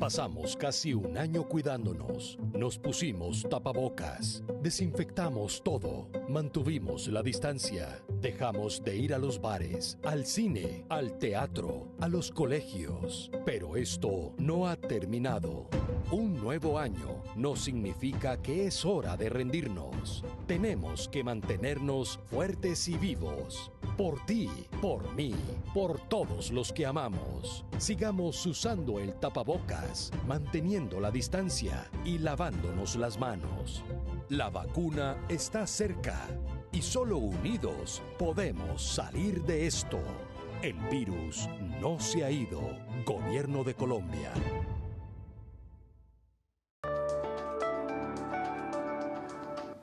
Pasamos casi un año cuidándonos. Nos pusimos tapabocas, desinfectamos todo, mantuvimos la distancia, dejamos de ir a los bares, al cine, al teatro, a los colegios. Pero esto no ha terminado. Un nuevo año no significa que es hora de rendirnos. Tenemos que mantenernos fuertes y vivos. Por ti, por mí, por todos los que amamos. Sigamos usando el tapabocas, manteniendo la distancia y lavándonos las manos. La vacuna está cerca y solo unidos podemos salir de esto. El virus no se ha ido. Gobierno de Colombia.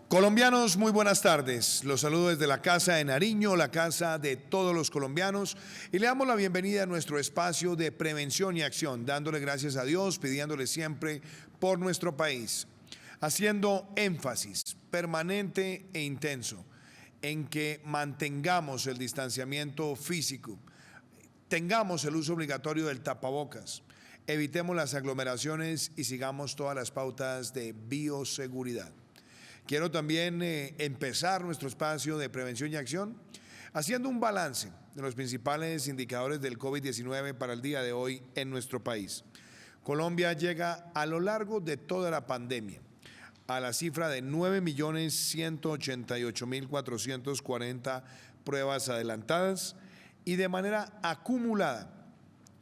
Colombianos, muy buenas tardes. Los saludo desde la Casa de Nariño, la casa de todos los colombianos, y le damos la bienvenida a nuestro espacio de prevención y acción, dándole gracias a Dios, pidiéndole siempre por nuestro país, haciendo énfasis permanente e intenso en que mantengamos el distanciamiento físico, tengamos el uso obligatorio del tapabocas, evitemos las aglomeraciones y sigamos todas las pautas de bioseguridad. Quiero también empezar nuestro espacio de prevención y acción haciendo un balance de los principales indicadores del COVID-19 para el día de hoy en nuestro país. Colombia llega a lo largo de toda la pandemia a la cifra de 9.188.440 pruebas adelantadas y de manera acumulada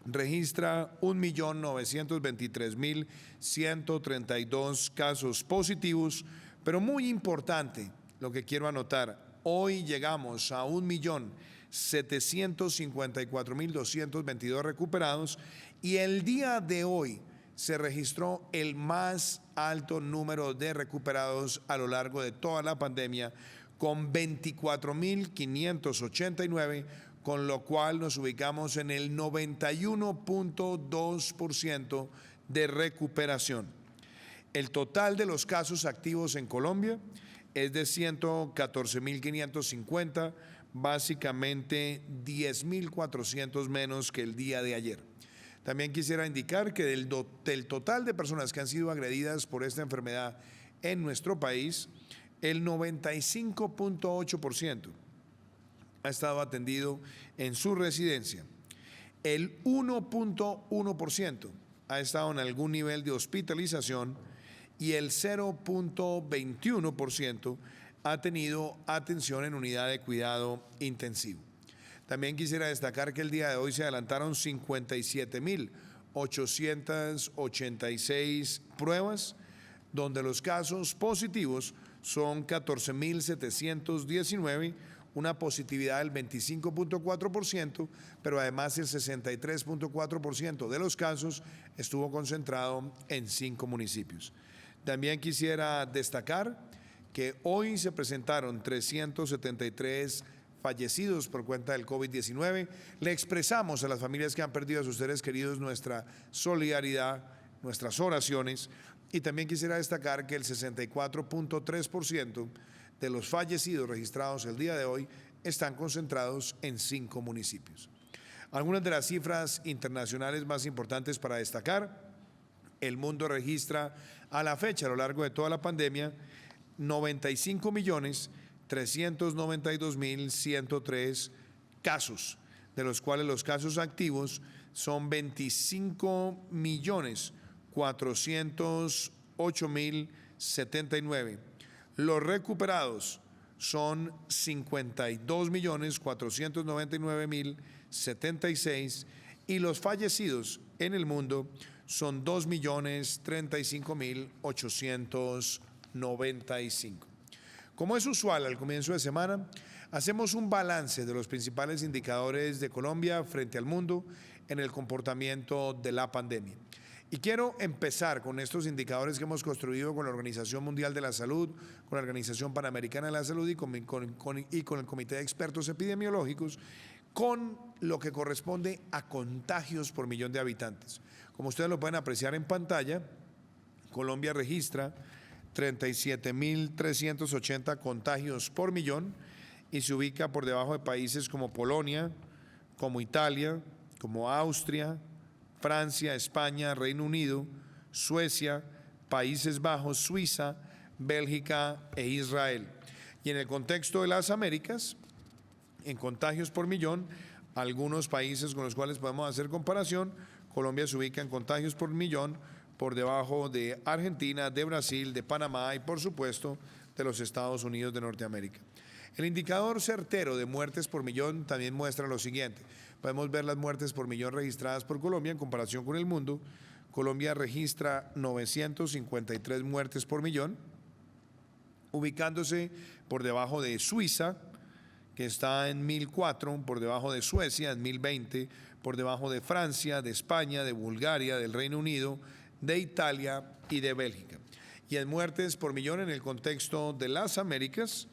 registra 1.923.132 casos positivos. Pero muy importante lo que quiero anotar, hoy llegamos a 1.754.222 recuperados y el día de hoy se registró el más alto número de recuperados a lo largo de toda la pandemia con 24.589, con lo cual nos ubicamos en el 91.2% de recuperación. El total de los casos activos en Colombia es de 114.550, básicamente 10.400 menos que el día de ayer. También quisiera indicar que del total de personas que han sido agredidas por esta enfermedad en nuestro país, el 95.8% ha estado atendido en su residencia. El 1.1% ha estado en algún nivel de hospitalización y el 0.21% ha tenido atención en unidad de cuidado intensivo. También quisiera destacar que el día de hoy se adelantaron 57.886 pruebas, donde los casos positivos son 14.719, una positividad del 25.4%, pero además el 63.4% de los casos estuvo concentrado en 5 municipios. También quisiera destacar que hoy se presentaron 373 fallecidos por cuenta del COVID-19. Le expresamos a las familias que han perdido a sus seres queridos nuestra solidaridad, nuestras oraciones, y también quisiera destacar que el 64.3% de los fallecidos registrados el día de hoy están concentrados en 5 municipios. Algunas de las cifras internacionales más importantes para destacar: el mundo registra a la fecha, a lo largo de toda la pandemia, 95.392.103 casos, de los cuales los casos activos son 25.408.079. Los recuperados son 52.499.076 y los fallecidos en el mundo son 2.035.895. Como es usual al comienzo de semana, hacemos un balance de los principales indicadores de Colombia frente al mundo en el comportamiento de la pandemia. Y quiero empezar con estos indicadores que hemos construido con la Organización Mundial de la Salud, con la Organización Panamericana de la Salud y con el Comité de Expertos Epidemiológicos, con lo que corresponde a contagios por millón de habitantes. Como ustedes lo pueden apreciar en pantalla, Colombia registra 37.380 contagios por millón y se ubica por debajo de países como Polonia, como Italia, como Austria, Francia, España, Reino Unido, Suecia, Países Bajos, Suiza, Bélgica e Israel. Y en el contexto de las Américas, en contagios por millón, algunos países con los cuales podemos hacer comparación, Colombia se ubica en contagios por millón por debajo de Argentina, de Brasil, de Panamá y por supuesto de los Estados Unidos de Norteamérica. El indicador certero de muertes por millón también muestra lo siguiente. Podemos ver las muertes por millón registradas por Colombia en comparación con el mundo. Colombia registra 953 muertes por millón, ubicándose por debajo de Suiza, que está en 1004, por debajo de Suecia en 1020, por debajo de Francia, de España, de Bulgaria, del Reino Unido, de Italia y de Bélgica. Y en muertes por millón en el contexto de las Américas,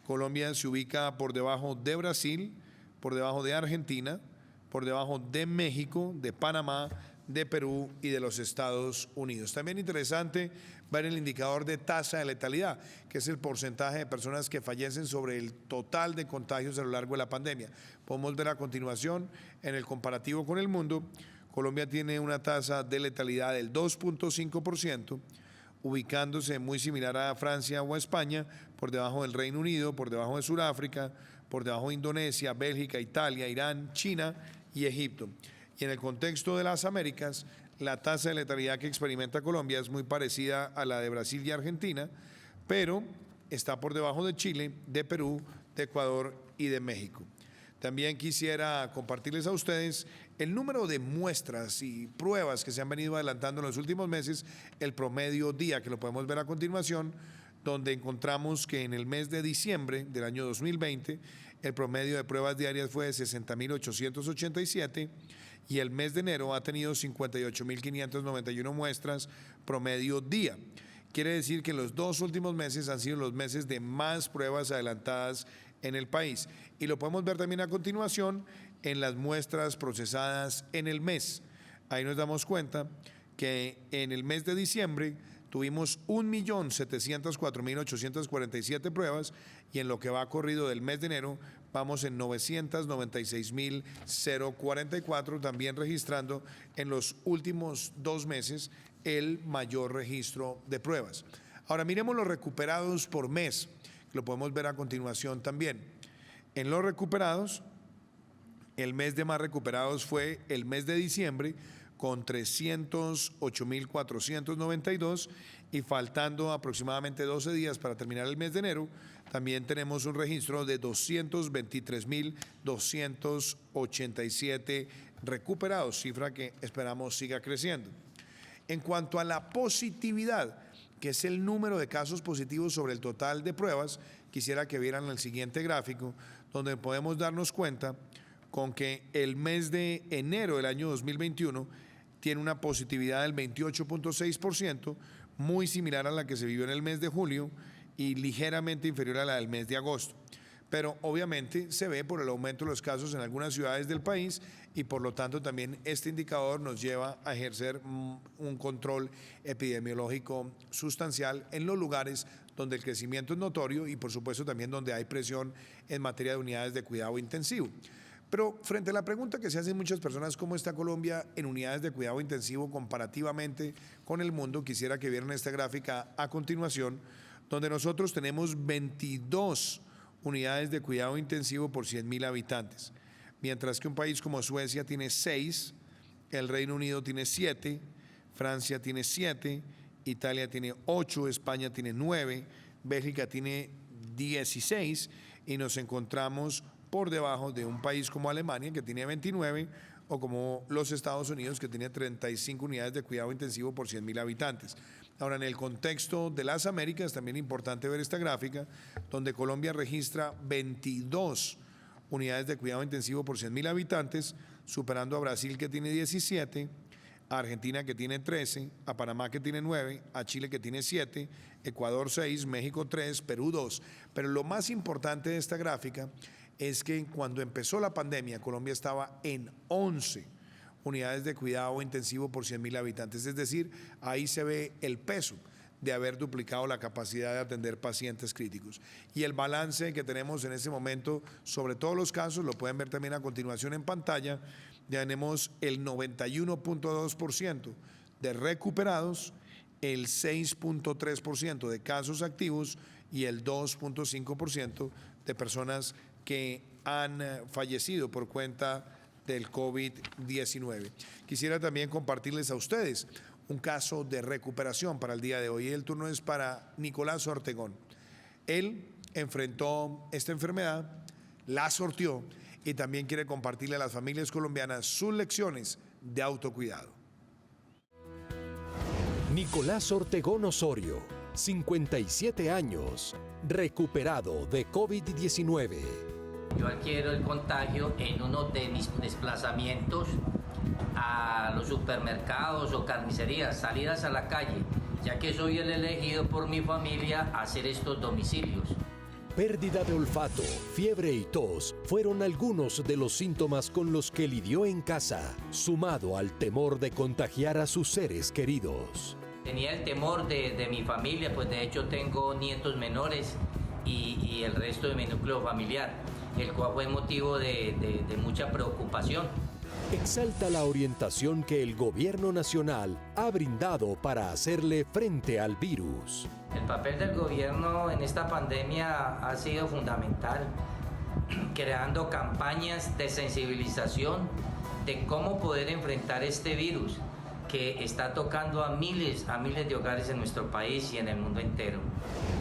Colombia se ubica por debajo de Brasil, por debajo de Argentina, por debajo de México, de Panamá, de Perú y de los Estados Unidos. También interesante ver el indicador de tasa de letalidad, que es el porcentaje de personas que fallecen sobre el total de contagios a lo largo de la pandemia. Podemos ver a continuación en el comparativo con el mundo. Colombia tiene una tasa de letalidad del 2.5%, ubicándose muy similar a Francia o a España, por debajo del Reino Unido, por debajo de Sudáfrica, por debajo de Indonesia, Bélgica, Italia, Irán, China y Egipto. Y en el contexto de las Américas, la tasa de letalidad que experimenta Colombia es muy parecida a la de Brasil y Argentina, pero está por debajo de Chile, de Perú, de Ecuador y de México. También quisiera compartirles a ustedes el número de muestras y pruebas que se han venido adelantando en los últimos meses, el promedio día, que lo podemos ver a continuación, donde encontramos que en el mes de diciembre del año 2020, el promedio de pruebas diarias fue de 60.887 y el mes de enero ha tenido 58.591 muestras promedio día. Quiere decir que los dos últimos meses han sido los meses de más pruebas adelantadas en el país. Y lo podemos ver también a continuación en las muestras procesadas en el mes. Ahí nos damos cuenta que en el mes de diciembre tuvimos 1.704.847 pruebas y en lo que va corrido del mes de enero vamos en 996.044, también registrando en los últimos 2 meses el mayor registro de pruebas. Ahora miremos los recuperados por mes, lo podemos ver a continuación también. En los recuperados, el mes de más recuperados fue el mes de diciembre, con 308.492 y faltando aproximadamente 12 días para terminar el mes de enero, también tenemos un registro de 223.287 recuperados, cifra que esperamos siga creciendo. En cuanto a la positividad, que es el número de casos positivos sobre el total de pruebas, quisiera que vieran el siguiente gráfico, donde podemos darnos cuenta con que el mes de enero del año 2021 tiene una positividad del 28.6%, muy similar a la que se vivió en el mes de julio y ligeramente inferior a la del mes de agosto. Pero obviamente se ve por el aumento de los casos en algunas ciudades del país y por lo tanto también este indicador nos lleva a ejercer un control epidemiológico sustancial en los lugares donde el crecimiento es notorio y por supuesto también donde hay presión en materia de unidades de cuidado intensivo. Pero frente a la pregunta que se hacen muchas personas, ¿cómo está Colombia en unidades de cuidado intensivo comparativamente con el mundo? Quisiera que vieran esta gráfica a continuación, donde nosotros tenemos 22 unidades de cuidado intensivo por 100.000 habitantes, mientras que un país como Suecia tiene 6, el Reino Unido tiene 7, Francia tiene 7, Italia tiene 8, España tiene 9, Bélgica tiene 16 y nos encontramos por debajo de un país como Alemania, que tiene 29, o como los Estados Unidos, que tiene 35 unidades de cuidado intensivo por 100.000 habitantes. Ahora, en el contexto de las Américas, también es importante ver esta gráfica, donde Colombia registra 22 unidades de cuidado intensivo por 100.000 habitantes, superando a Brasil, que tiene 17, a Argentina, que tiene 13, a Panamá, que tiene 9, a Chile, que tiene 7, Ecuador 6, México 3, Perú 2. Pero lo más importante de esta gráfica es que cuando empezó la pandemia, Colombia estaba en 11 unidades de cuidado intensivo por 100.000 habitantes. Es decir, ahí se ve el peso de haber duplicado la capacidad de atender pacientes críticos. Y el balance que tenemos en este momento sobre todos los casos, lo pueden ver también a continuación en pantalla, ya tenemos el 91.2% de recuperados, el 6.3% de casos activos y el 2.5% de personas que han fallecido por cuenta del COVID-19. Quisiera también compartirles a ustedes un caso de recuperación para el día de hoy. El turno es para Nicolás Ortegón. Él enfrentó esta enfermedad, la sorteó y también quiere compartirle a las familias colombianas sus lecciones de autocuidado. Nicolás Ortegón Osorio, 57 años, recuperado de COVID-19. Yo adquiero el contagio en uno de mis desplazamientos a los supermercados o carnicerías, salidas a la calle, ya que soy el elegido por mi familia a hacer estos domicilios. Pérdida de olfato, fiebre y tos fueron algunos de los síntomas con los que lidió en casa, sumado al temor de contagiar a sus seres queridos. Tenía el temor de mi familia, pues de hecho tengo nietos menores y el resto de mi núcleo familiar, el cual fue motivo de mucha preocupación. Exalta la orientación que el gobierno nacional ha brindado para hacerle frente al virus. El papel del gobierno en esta pandemia ha sido fundamental, creando campañas de sensibilización de cómo poder enfrentar este virus que está tocando a miles de hogares en nuestro país y en el mundo entero.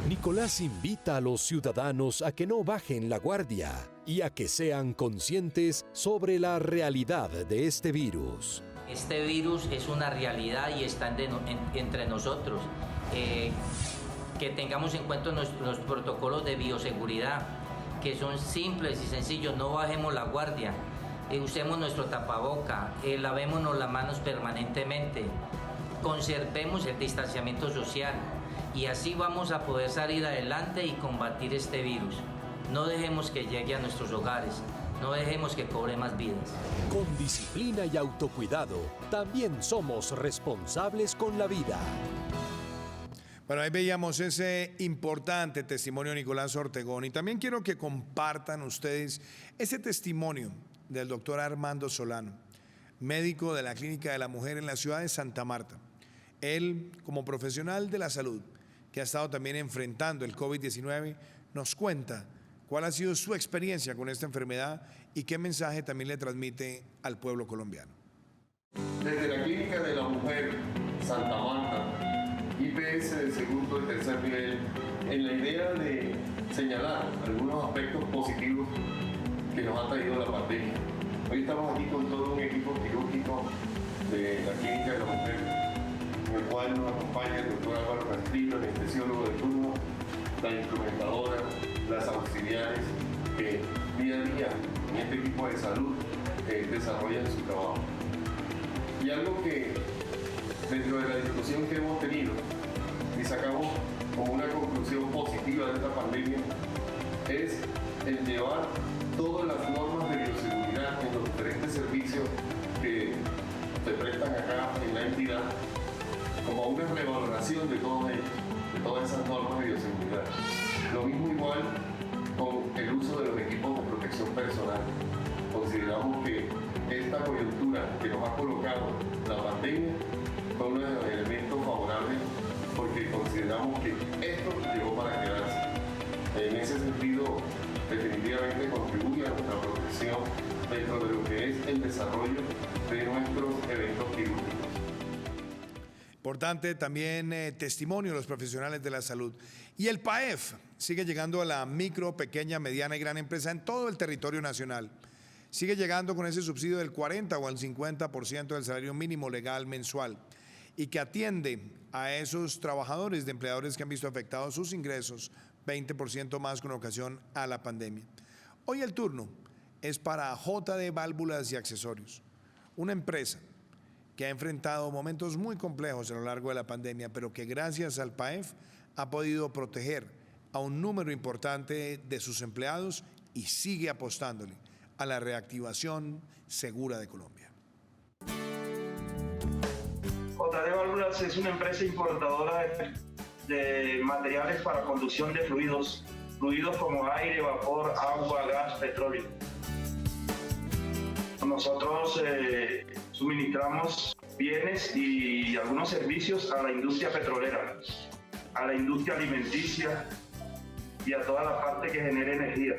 Nicolás invita a los ciudadanos a que no bajen la guardia y a que sean conscientes sobre la realidad de este virus. Este virus es una realidad y está entre nosotros. Que tengamos en cuenta los protocolos de bioseguridad, que son simples y sencillos. No bajemos la guardia, usemos nuestro tapaboca, lavémonos las manos permanentemente, conservemos el distanciamiento social y así vamos a poder salir adelante y combatir este virus. No dejemos que llegue a nuestros hogares, no dejemos que cobre más vidas. Con disciplina y autocuidado, también somos responsables con la vida. Bueno, ahí veíamos ese importante testimonio de Nicolás Ortegón y también quiero que compartan ustedes ese testimonio del doctor Armando Solano, médico de la Clínica de la Mujer en la ciudad de Santa Marta. Él, como profesional de la salud, que ha estado también enfrentando el COVID-19, nos cuenta cuál ha sido su experiencia con esta enfermedad y qué mensaje también le transmite al pueblo colombiano. Desde la Clínica de la Mujer Santa Marta, IPS de segundo y tercer nivel, en la idea de señalar algunos aspectos positivos que nos ha traído la pandemia. Hoy estamos aquí con todo un equipo quirúrgico de la Clínica de la Mujer, en el cual nos acompaña el doctor Álvaro Castillo, el anestesiólogo de turno, la instrumentadora, las auxiliares que día a día en este equipo de salud desarrollan su trabajo. Y algo que dentro de la discusión que hemos tenido y sacamos como una conclusión positiva de esta pandemia es el llevar todas las normas de bioseguridad en los diferentes servicios que se prestan acá en la entidad como una revaloración de todos ellos, de todas esas normas de bioseguridad. Lo mismo igual con el uso de los equipos de protección personal. Consideramos que esta coyuntura que nos ha colocado la pandemia fue uno de los elementos favorables porque consideramos que esto llegó para quedarse. En ese sentido, definitivamente contribuye a nuestra protección dentro de lo que es el desarrollo de nuestros eventos quirúrgicos. Importante también testimonio de los profesionales de la salud. Y el PAEF sigue llegando a la micro, pequeña, mediana y gran empresa en todo el territorio nacional. Sigue llegando con ese subsidio del 40 o el 50% del salario mínimo legal mensual y que atiende a esos trabajadores de empleadores que han visto afectados sus ingresos 20% más con ocasión a la pandemia. Hoy el turno es para JD Válvulas y Accesorios, una empresa que ha enfrentado momentos muy complejos a lo largo de la pandemia, pero que gracias al PAEF ha podido proteger a un número importante de sus empleados y sigue apostándole a la reactivación segura de Colombia. JD Válvulas es una empresa importadora de materiales para conducción de fluidos como aire, vapor, agua, gas, petróleo. Nosotros suministramos bienes y algunos servicios a la industria petrolera, a la industria alimenticia y a toda la parte que genera energía.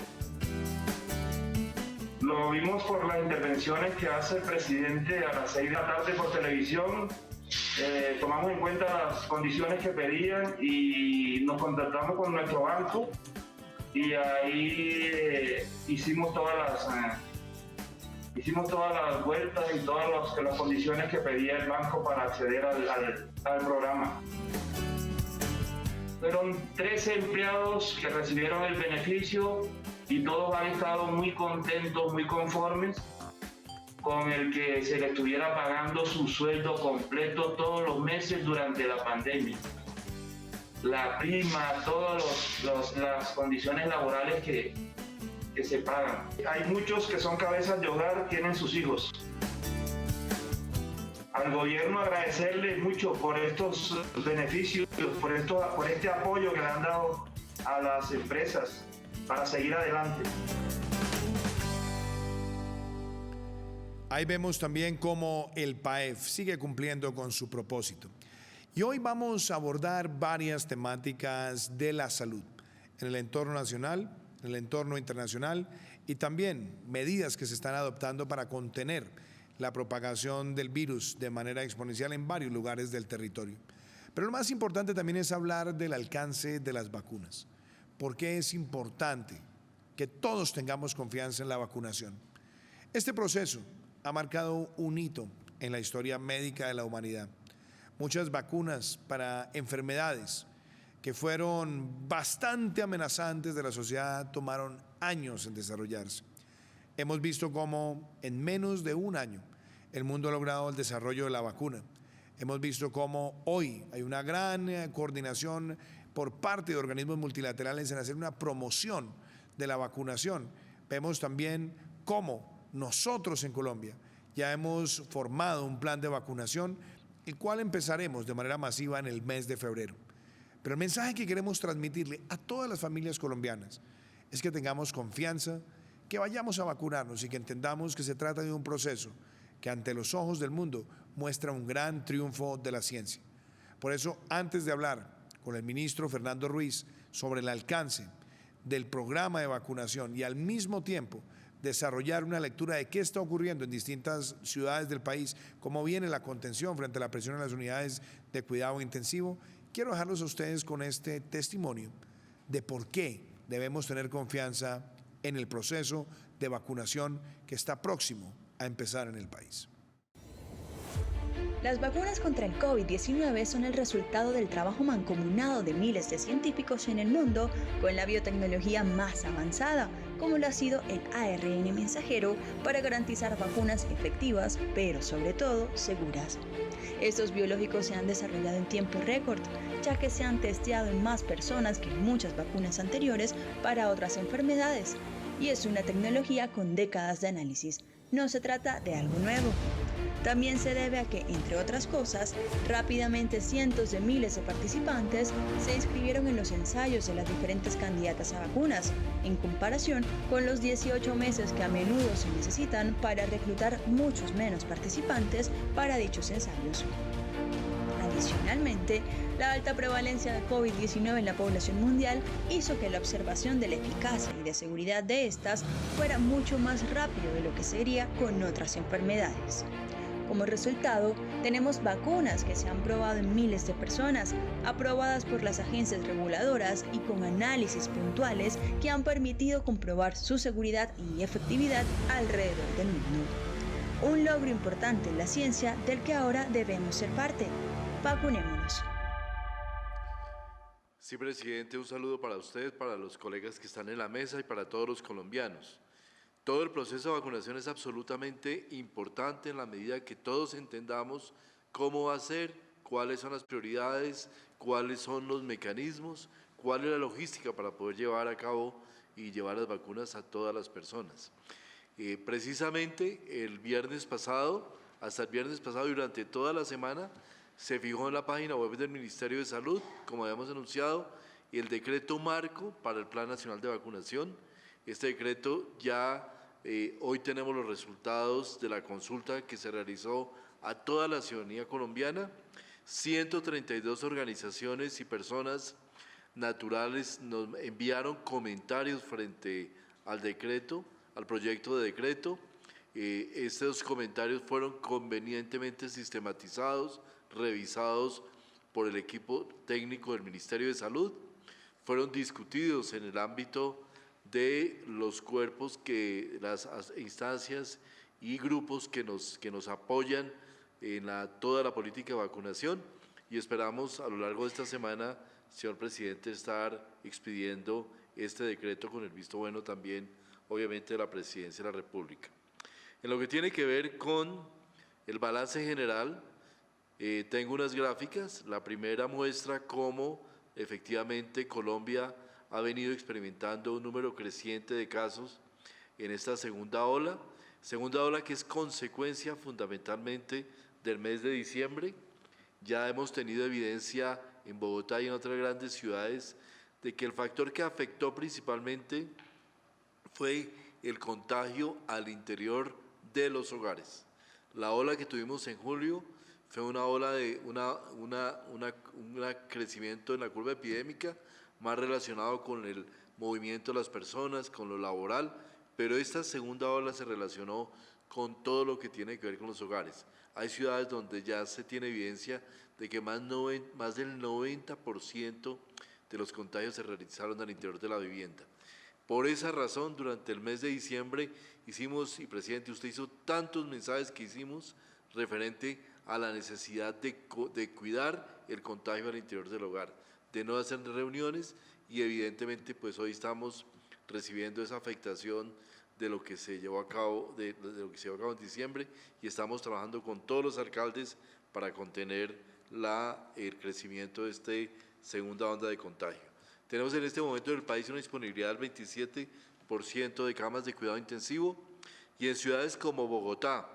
Lo vimos por las intervenciones que hace el presidente a las 6 de la tarde por televisión. Tomamos en cuenta las condiciones que pedían y nos contactamos con nuestro banco y ahí hicimos todas las vueltas y todas las condiciones que pedía el banco para acceder al programa. Fueron 13 empleados que recibieron el beneficio y todos han estado muy contentos, muy conformes con el que se le estuviera pagando su sueldo completo todos los meses durante la pandemia. La prima, todas las condiciones laborales que se pagan. Hay muchos que son cabezas de hogar, tienen sus hijos. Al gobierno agradecerle mucho por estos beneficios, por este apoyo que le han dado a las empresas para seguir adelante. Ahí vemos también cómo el PAEF sigue cumpliendo con su propósito. Y hoy vamos a abordar varias temáticas de la salud en el entorno nacional, en el entorno internacional y también medidas que se están adoptando para contener la propagación del virus de manera exponencial en varios lugares del territorio. Pero lo más importante también es hablar del alcance de las vacunas. ¿Por qué es importante que todos tengamos confianza en la vacunación? Este proceso ha marcado un hito en la historia médica de la humanidad. Muchas vacunas para enfermedades que fueron bastante amenazantes de la sociedad tomaron años en desarrollarse. Hemos visto cómo en menos de un año el mundo ha logrado el desarrollo de la vacuna. Hemos visto cómo hoy hay una gran coordinación por parte de organismos multilaterales en hacer una promoción de la vacunación. Vemos también cómo nosotros en Colombia ya hemos formado un plan de vacunación, el cual empezaremos de manera masiva en el mes de febrero. Pero el mensaje que queremos transmitirle a todas las familias colombianas es que tengamos confianza, que vayamos a vacunarnos y que entendamos que se trata de un proceso que ante los ojos del mundo muestra un gran triunfo de la ciencia. Por eso, antes de hablar con el ministro Fernando Ruiz sobre el alcance del programa de vacunación y al mismo tiempo desarrollar una lectura de qué está ocurriendo en distintas ciudades del país, cómo viene la contención frente a la presión en las unidades de cuidado intensivo, quiero dejarlos a ustedes con este testimonio de por qué debemos tener confianza en el proceso de vacunación que está próximo a empezar en el país. Las vacunas contra el COVID-19 son el resultado del trabajo mancomunado de miles de científicos en el mundo con la biotecnología más avanzada, como lo ha sido el ARN mensajero, para garantizar vacunas efectivas, pero sobre todo seguras. Estos biológicos se han desarrollado en tiempo récord, ya que se han testeado en más personas que muchas vacunas anteriores para otras enfermedades, y es una tecnología con décadas de análisis. No se trata de algo nuevo. También se debe a que, entre otras cosas, rápidamente cientos de miles de participantes se inscribieron en los ensayos de las diferentes candidatas a vacunas, en comparación con los 18 meses que a menudo se necesitan para reclutar muchos menos participantes para dichos ensayos. Adicionalmente, la alta prevalencia de COVID-19 en la población mundial hizo que la observación de la eficacia y de seguridad de estas fuera mucho más rápido de lo que sería con otras enfermedades. Como resultado, tenemos vacunas que se han probado en miles de personas, aprobadas por las agencias reguladoras y con análisis puntuales que han permitido comprobar su seguridad y efectividad alrededor del mundo. Un logro importante en la ciencia del que ahora debemos ser parte. Vacunémonos. Sí, presidente, un saludo para usted, para los colegas que están en la mesa y para todos los colombianos. Todo el proceso de vacunación es absolutamente importante en la medida que todos entendamos cómo va a ser, cuáles son las prioridades, cuáles son los mecanismos, cuál es la logística para poder llevar a cabo y llevar las vacunas a todas las personas. Precisamente hasta el viernes pasado y durante toda la semana, Se fijó en la página web del Ministerio de Salud, como habíamos anunciado, el decreto marco para el Plan Nacional de Vacunación. Este decreto ya hoy tenemos los resultados de la consulta que se realizó a toda la ciudadanía colombiana. 132 organizaciones y personas naturales nos enviaron comentarios frente al decreto, al proyecto de decreto. Estos comentarios fueron convenientemente sistematizados, revisados por el equipo técnico del Ministerio de Salud, fueron discutidos en el ámbito de los cuerpos, las instancias y grupos que nos apoyan en toda la política de vacunación, y esperamos a lo largo de esta semana, señor presidente, estar expidiendo este decreto con el visto bueno también, obviamente, de la Presidencia de la República. En lo que tiene que ver con el balance general, tengo unas gráficas. La primera muestra cómo efectivamente Colombia ha venido experimentando un número creciente de casos en esta segunda ola que es consecuencia fundamentalmente del mes de diciembre. Ya hemos tenido evidencia en Bogotá y en otras grandes ciudades de que el factor que afectó principalmente fue el contagio al interior de los hogares. La ola que tuvimos en julio fue una ola de un crecimiento en la curva epidémica más relacionado con el movimiento de las personas, con lo laboral, pero esta segunda ola se relacionó con todo lo que tiene que ver con los hogares. Hay ciudades donde ya se tiene evidencia de que más del 90% de los contagios se realizaron al interior de la vivienda. Por esa razón, durante el mes de diciembre hicimos, y presidente, usted hizo tantos mensajes que hicimos referente a la necesidad de cuidar el contagio al interior del hogar, de no hacer reuniones, y evidentemente pues hoy estamos recibiendo esa afectación de lo que se llevó a cabo, de lo que se llevó a cabo en diciembre, y estamos trabajando con todos los alcaldes para contener el crecimiento de esta segunda onda de contagio. Tenemos en este momento en el país una disponibilidad del 27% de camas de cuidado intensivo, y en ciudades como Bogotá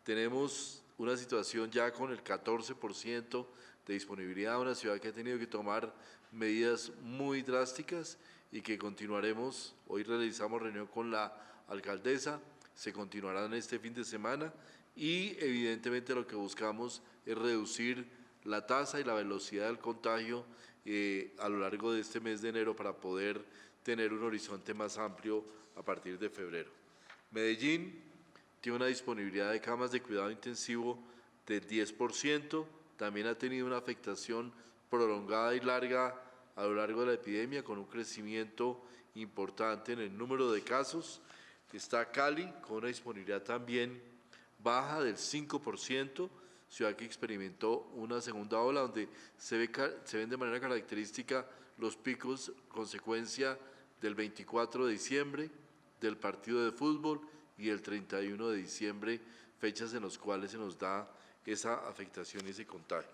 tenemos una situación ya con el 14% de disponibilidad, una ciudad que ha tenido que tomar medidas muy drásticas y que continuaremos. Hoy realizamos reunión con la alcaldesa, se continuarán este fin de semana, y evidentemente lo que buscamos es reducir la tasa y la velocidad del contagio a lo largo de este mes de enero para poder tener un horizonte más amplio a partir de febrero. Medellín tiene una disponibilidad de camas de cuidado intensivo del 10%, también ha tenido una afectación prolongada y larga a lo largo de la epidemia, con un crecimiento importante en el número de casos. Está Cali con una disponibilidad también baja del 5%, ciudad que experimentó una segunda ola donde se ven de manera característica los picos, consecuencia del 24 de diciembre, del partido de fútbol, y el 31 de diciembre, fechas en las cuales se nos da esa afectación y ese contagio.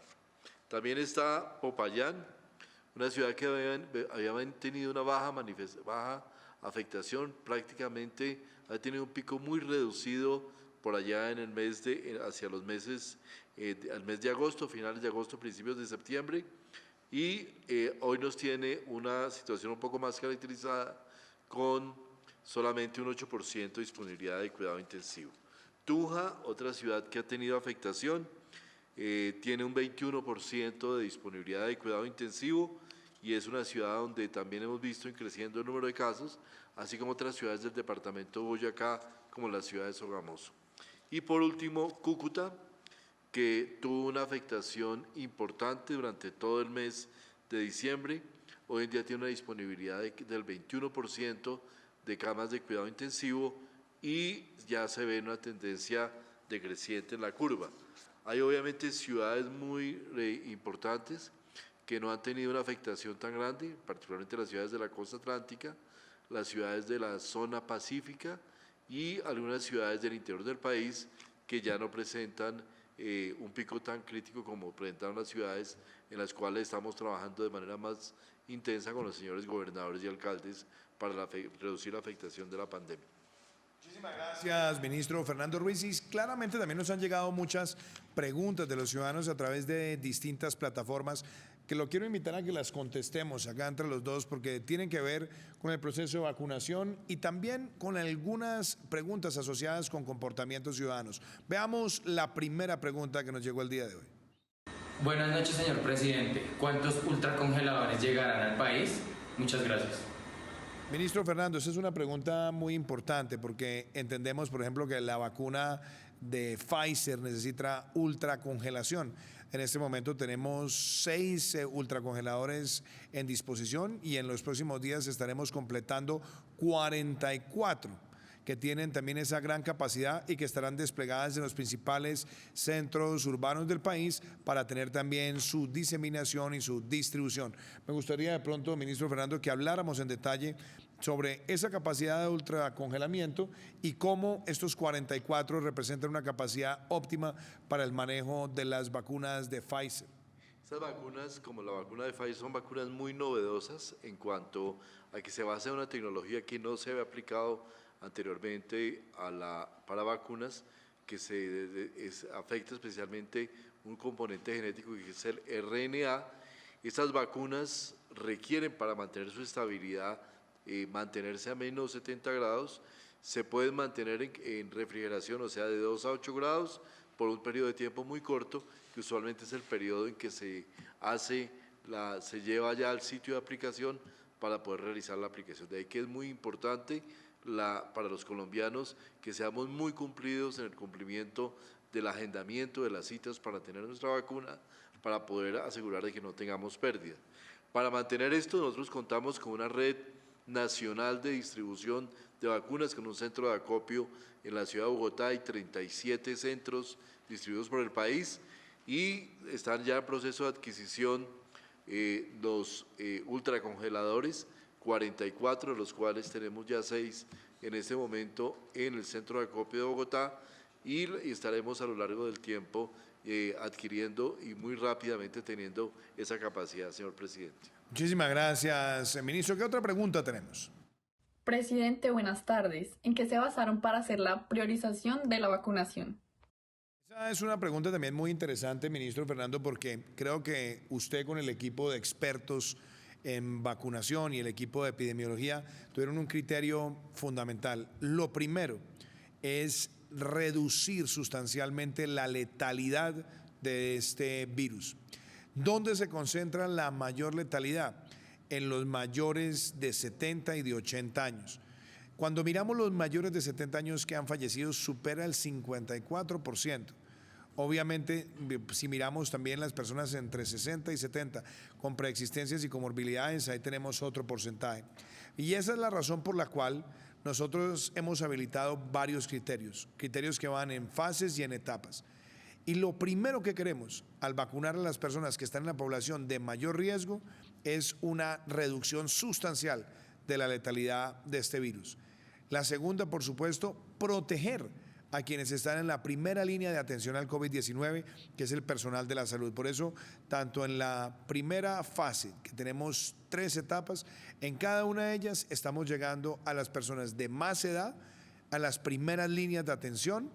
También está Popayán, una ciudad que había tenido una baja afectación, prácticamente ha tenido un pico muy reducido por allá en el mes hacia los meses, al mes de agosto, finales de agosto, principios de septiembre, y hoy nos tiene una situación un poco más caracterizada con solamente un 8% de disponibilidad de cuidado intensivo. Tunja, otra ciudad que ha tenido afectación, tiene un 21% de disponibilidad de cuidado intensivo, y es una ciudad donde también hemos visto creciendo el número de casos, así como otras ciudades del departamento de Boyacá, como la ciudad de Sogamoso. Y por último, Cúcuta, que tuvo una afectación importante durante todo el mes de diciembre. Hoy en día tiene una disponibilidad del 21% de camas de cuidado intensivo, y ya se ve una tendencia decreciente en la curva. Hay obviamente ciudades muy importantes que no han tenido una afectación tan grande, particularmente las ciudades de la costa atlántica, las ciudades de la zona pacífica y algunas ciudades del interior del país que ya no presentan un pico tan crítico como presentaron las ciudades en las cuales estamos trabajando de manera más intensa con los señores gobernadores y alcaldes para reducir la afectación de la pandemia. Muchísimas gracias, ministro Fernando Ruiz. Y claramente también nos han llegado muchas preguntas de los ciudadanos a través de distintas plataformas que lo quiero invitar a que las contestemos acá entre los dos porque tienen que ver con el proceso de vacunación y también con algunas preguntas asociadas con comportamientos ciudadanos. Veamos la primera pregunta que nos llegó el día de hoy. Buenas noches, señor presidente. ¿Cuántos ultracongeladores llegarán al país? Muchas gracias. Ministro Fernando, esa es una pregunta muy importante porque entendemos, por ejemplo, que la vacuna de Pfizer necesita ultracongelación. En este momento tenemos 6 ultracongeladores en disposición y en los próximos días estaremos completando 44 que tienen también esa gran capacidad y que estarán desplegadas en los principales centros urbanos del país para tener también su diseminación y su distribución. Me gustaría de pronto, ministro Fernando, que habláramos en detalle sobre esa capacidad de ultracongelamiento y cómo estos 44 representan una capacidad óptima para el manejo de las vacunas de Pfizer. Estas vacunas, como la vacuna de Pfizer, son vacunas muy novedosas en cuanto a que se basa en una tecnología que no se había aplicado anteriormente para vacunas, que afecta especialmente un componente genético que es el RNA. Estas vacunas requieren, para mantener su estabilidad, mantenerse a menos 70 grados, se pueden mantener en refrigeración, o sea, de 2 a 8 grados, por un periodo de tiempo muy corto, que usualmente es el periodo en que se lleva ya al sitio de aplicación para poder realizar la aplicación. De ahí que es muy importante para los colombianos que seamos muy cumplidos en el cumplimiento del agendamiento de las citas para tener nuestra vacuna, para poder asegurar de que no tengamos pérdida. Para mantener esto, nosotros contamos con una red nacional de distribución de vacunas con un centro de acopio en la ciudad de Bogotá. Hay 37 centros distribuidos por el país y están ya en proceso de adquisición los ultracongeladores, 44, de los cuales tenemos ya 6 en este momento en el centro de acopio de Bogotá y estaremos a lo largo del tiempo adquiriendo y muy rápidamente teniendo esa capacidad, señor presidente. Muchísimas gracias, ministro. ¿Qué otra pregunta tenemos? Presidente, buenas tardes. ¿En qué se basaron para hacer la priorización de la vacunación? Esa es una pregunta también muy interesante, ministro Fernando, porque creo que usted con el equipo de expertos en vacunación y el equipo de epidemiología tuvieron un criterio fundamental. Lo primero es reducir sustancialmente la letalidad de este virus. ¿Dónde se concentra la mayor letalidad? En los mayores de 70 y de 80 años. Cuando miramos los mayores de 70 años que han fallecido, supera el 54%. Obviamente, si miramos también las personas entre 60 y 70 con preexistencias y comorbilidades, ahí tenemos otro porcentaje. Y esa es la razón por la cual nosotros hemos habilitado varios criterios que van en fases y en etapas. Y lo primero que queremos al vacunar a las personas que están en la población de mayor riesgo es una reducción sustancial de la letalidad de este virus. La segunda, por supuesto, proteger a quienes están en la primera línea de atención al COVID-19, que es el personal de la salud. Por eso, tanto en la primera fase, que tenemos 3 etapas, en cada una de ellas estamos llegando a las personas de más edad, a las primeras líneas de atención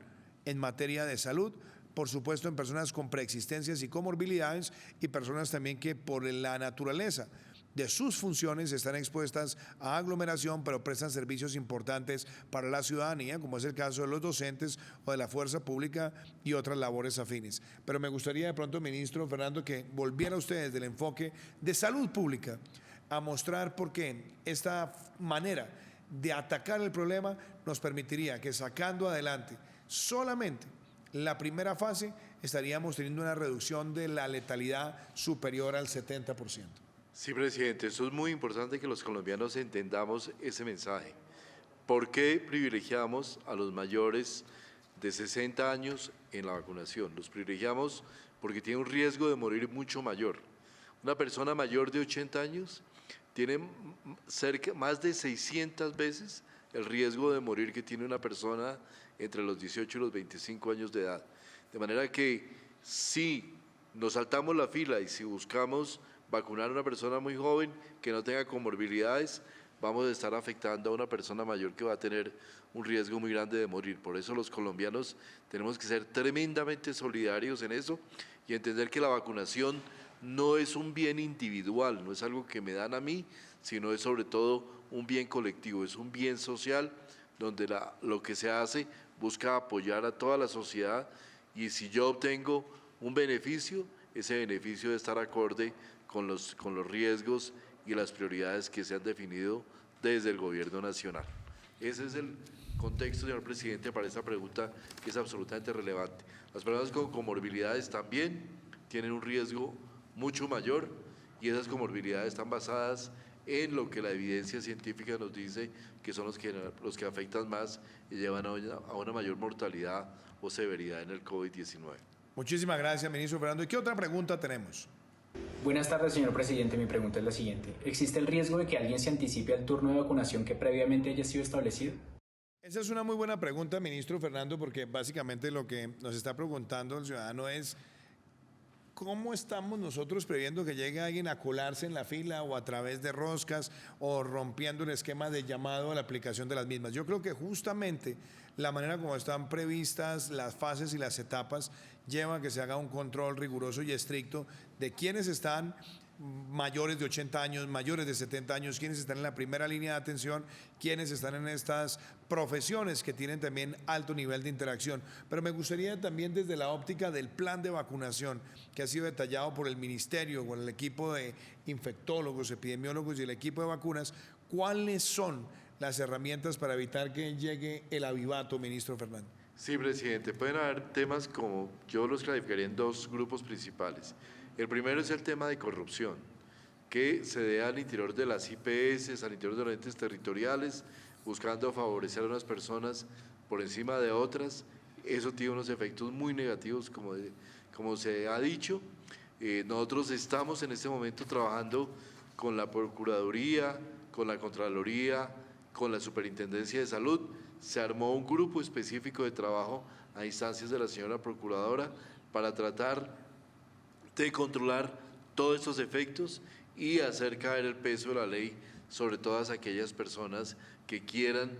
en materia de salud, por supuesto en personas con preexistencias y comorbilidades y personas también que por la naturaleza de sus funciones están expuestas a aglomeración, pero prestan servicios importantes para la ciudadanía, como es el caso de los docentes o de la fuerza pública y otras labores afines. Pero me gustaría de pronto, ministro Fernando, que volviera usted desde el enfoque de salud pública a mostrar por qué esta manera de atacar el problema nos permitiría que sacando adelante solamente la primera fase estaríamos teniendo una reducción de la letalidad superior al 70%. Sí, presidente, eso es muy importante que los colombianos entendamos ese mensaje. ¿Por qué privilegiamos a los mayores de 60 años en la vacunación? Los privilegiamos porque tiene un riesgo de morir mucho mayor. Una persona mayor de 80 años tiene más de 600 veces el riesgo de morir que tiene una persona entre los 18 y los 25 años de edad. De manera que si nos saltamos la fila y si buscamos vacunar a una persona muy joven que no tenga comorbilidades, vamos a estar afectando a una persona mayor que va a tener un riesgo muy grande de morir. Por eso los colombianos tenemos que ser tremendamente solidarios en eso y entender que la vacunación no es un bien individual, no es algo que me dan a mí, sino es sobre todo un bien colectivo, es un bien social donde lo que se hace busca apoyar a toda la sociedad y si yo obtengo un beneficio, ese beneficio debe estar acorde con los riesgos y las prioridades que se han definido desde el Gobierno Nacional. Ese es el contexto, señor presidente, para esta pregunta que es absolutamente relevante. Las personas con comorbilidades también tienen un riesgo mucho mayor y esas comorbilidades están basadas en lo que la evidencia científica nos dice que son los que afectan más y llevan a una mayor mortalidad o severidad en el COVID-19. Muchísimas gracias, ministro Fernando. ¿Y qué otra pregunta tenemos? Buenas tardes, señor presidente. Mi pregunta es la siguiente. ¿Existe el riesgo de que alguien se anticipe al turno de vacunación que previamente haya sido establecido? Esa es una muy buena pregunta, ministro Fernando, porque básicamente lo que nos está preguntando el ciudadano es ¿cómo estamos nosotros previendo que llegue alguien a colarse en la fila o a través de roscas o rompiendo el esquema de llamado a la aplicación de las mismas? Yo creo que justamente la manera como están previstas las fases y las etapas lleva a que se haga un control riguroso y estricto de quienes están mayores de 80 años, mayores de 70 años, quienes están en la primera línea de atención, quienes están en estas profesiones que tienen también alto nivel de interacción. Pero me gustaría también desde la óptica del plan de vacunación que ha sido detallado por el Ministerio, con el equipo de infectólogos, epidemiólogos y el equipo de vacunas, ¿cuáles son las herramientas para evitar que llegue el avivato, ministro Fernández? Sí, presidente, pueden haber temas como yo los clasificaría en dos grupos principales. El primero es el tema de corrupción, que se dé al interior de las IPS, al interior de los entes territoriales, buscando favorecer a unas personas por encima de otras. Eso tiene unos efectos muy negativos, como se ha dicho. Nosotros estamos en este momento trabajando con la Procuraduría, con la Contraloría, con la Superintendencia de Salud. Se armó un grupo específico de trabajo a instancias de la señora Procuradora para tratar de controlar todos estos efectos y hacer caer el peso de la ley sobre todas aquellas personas que quieran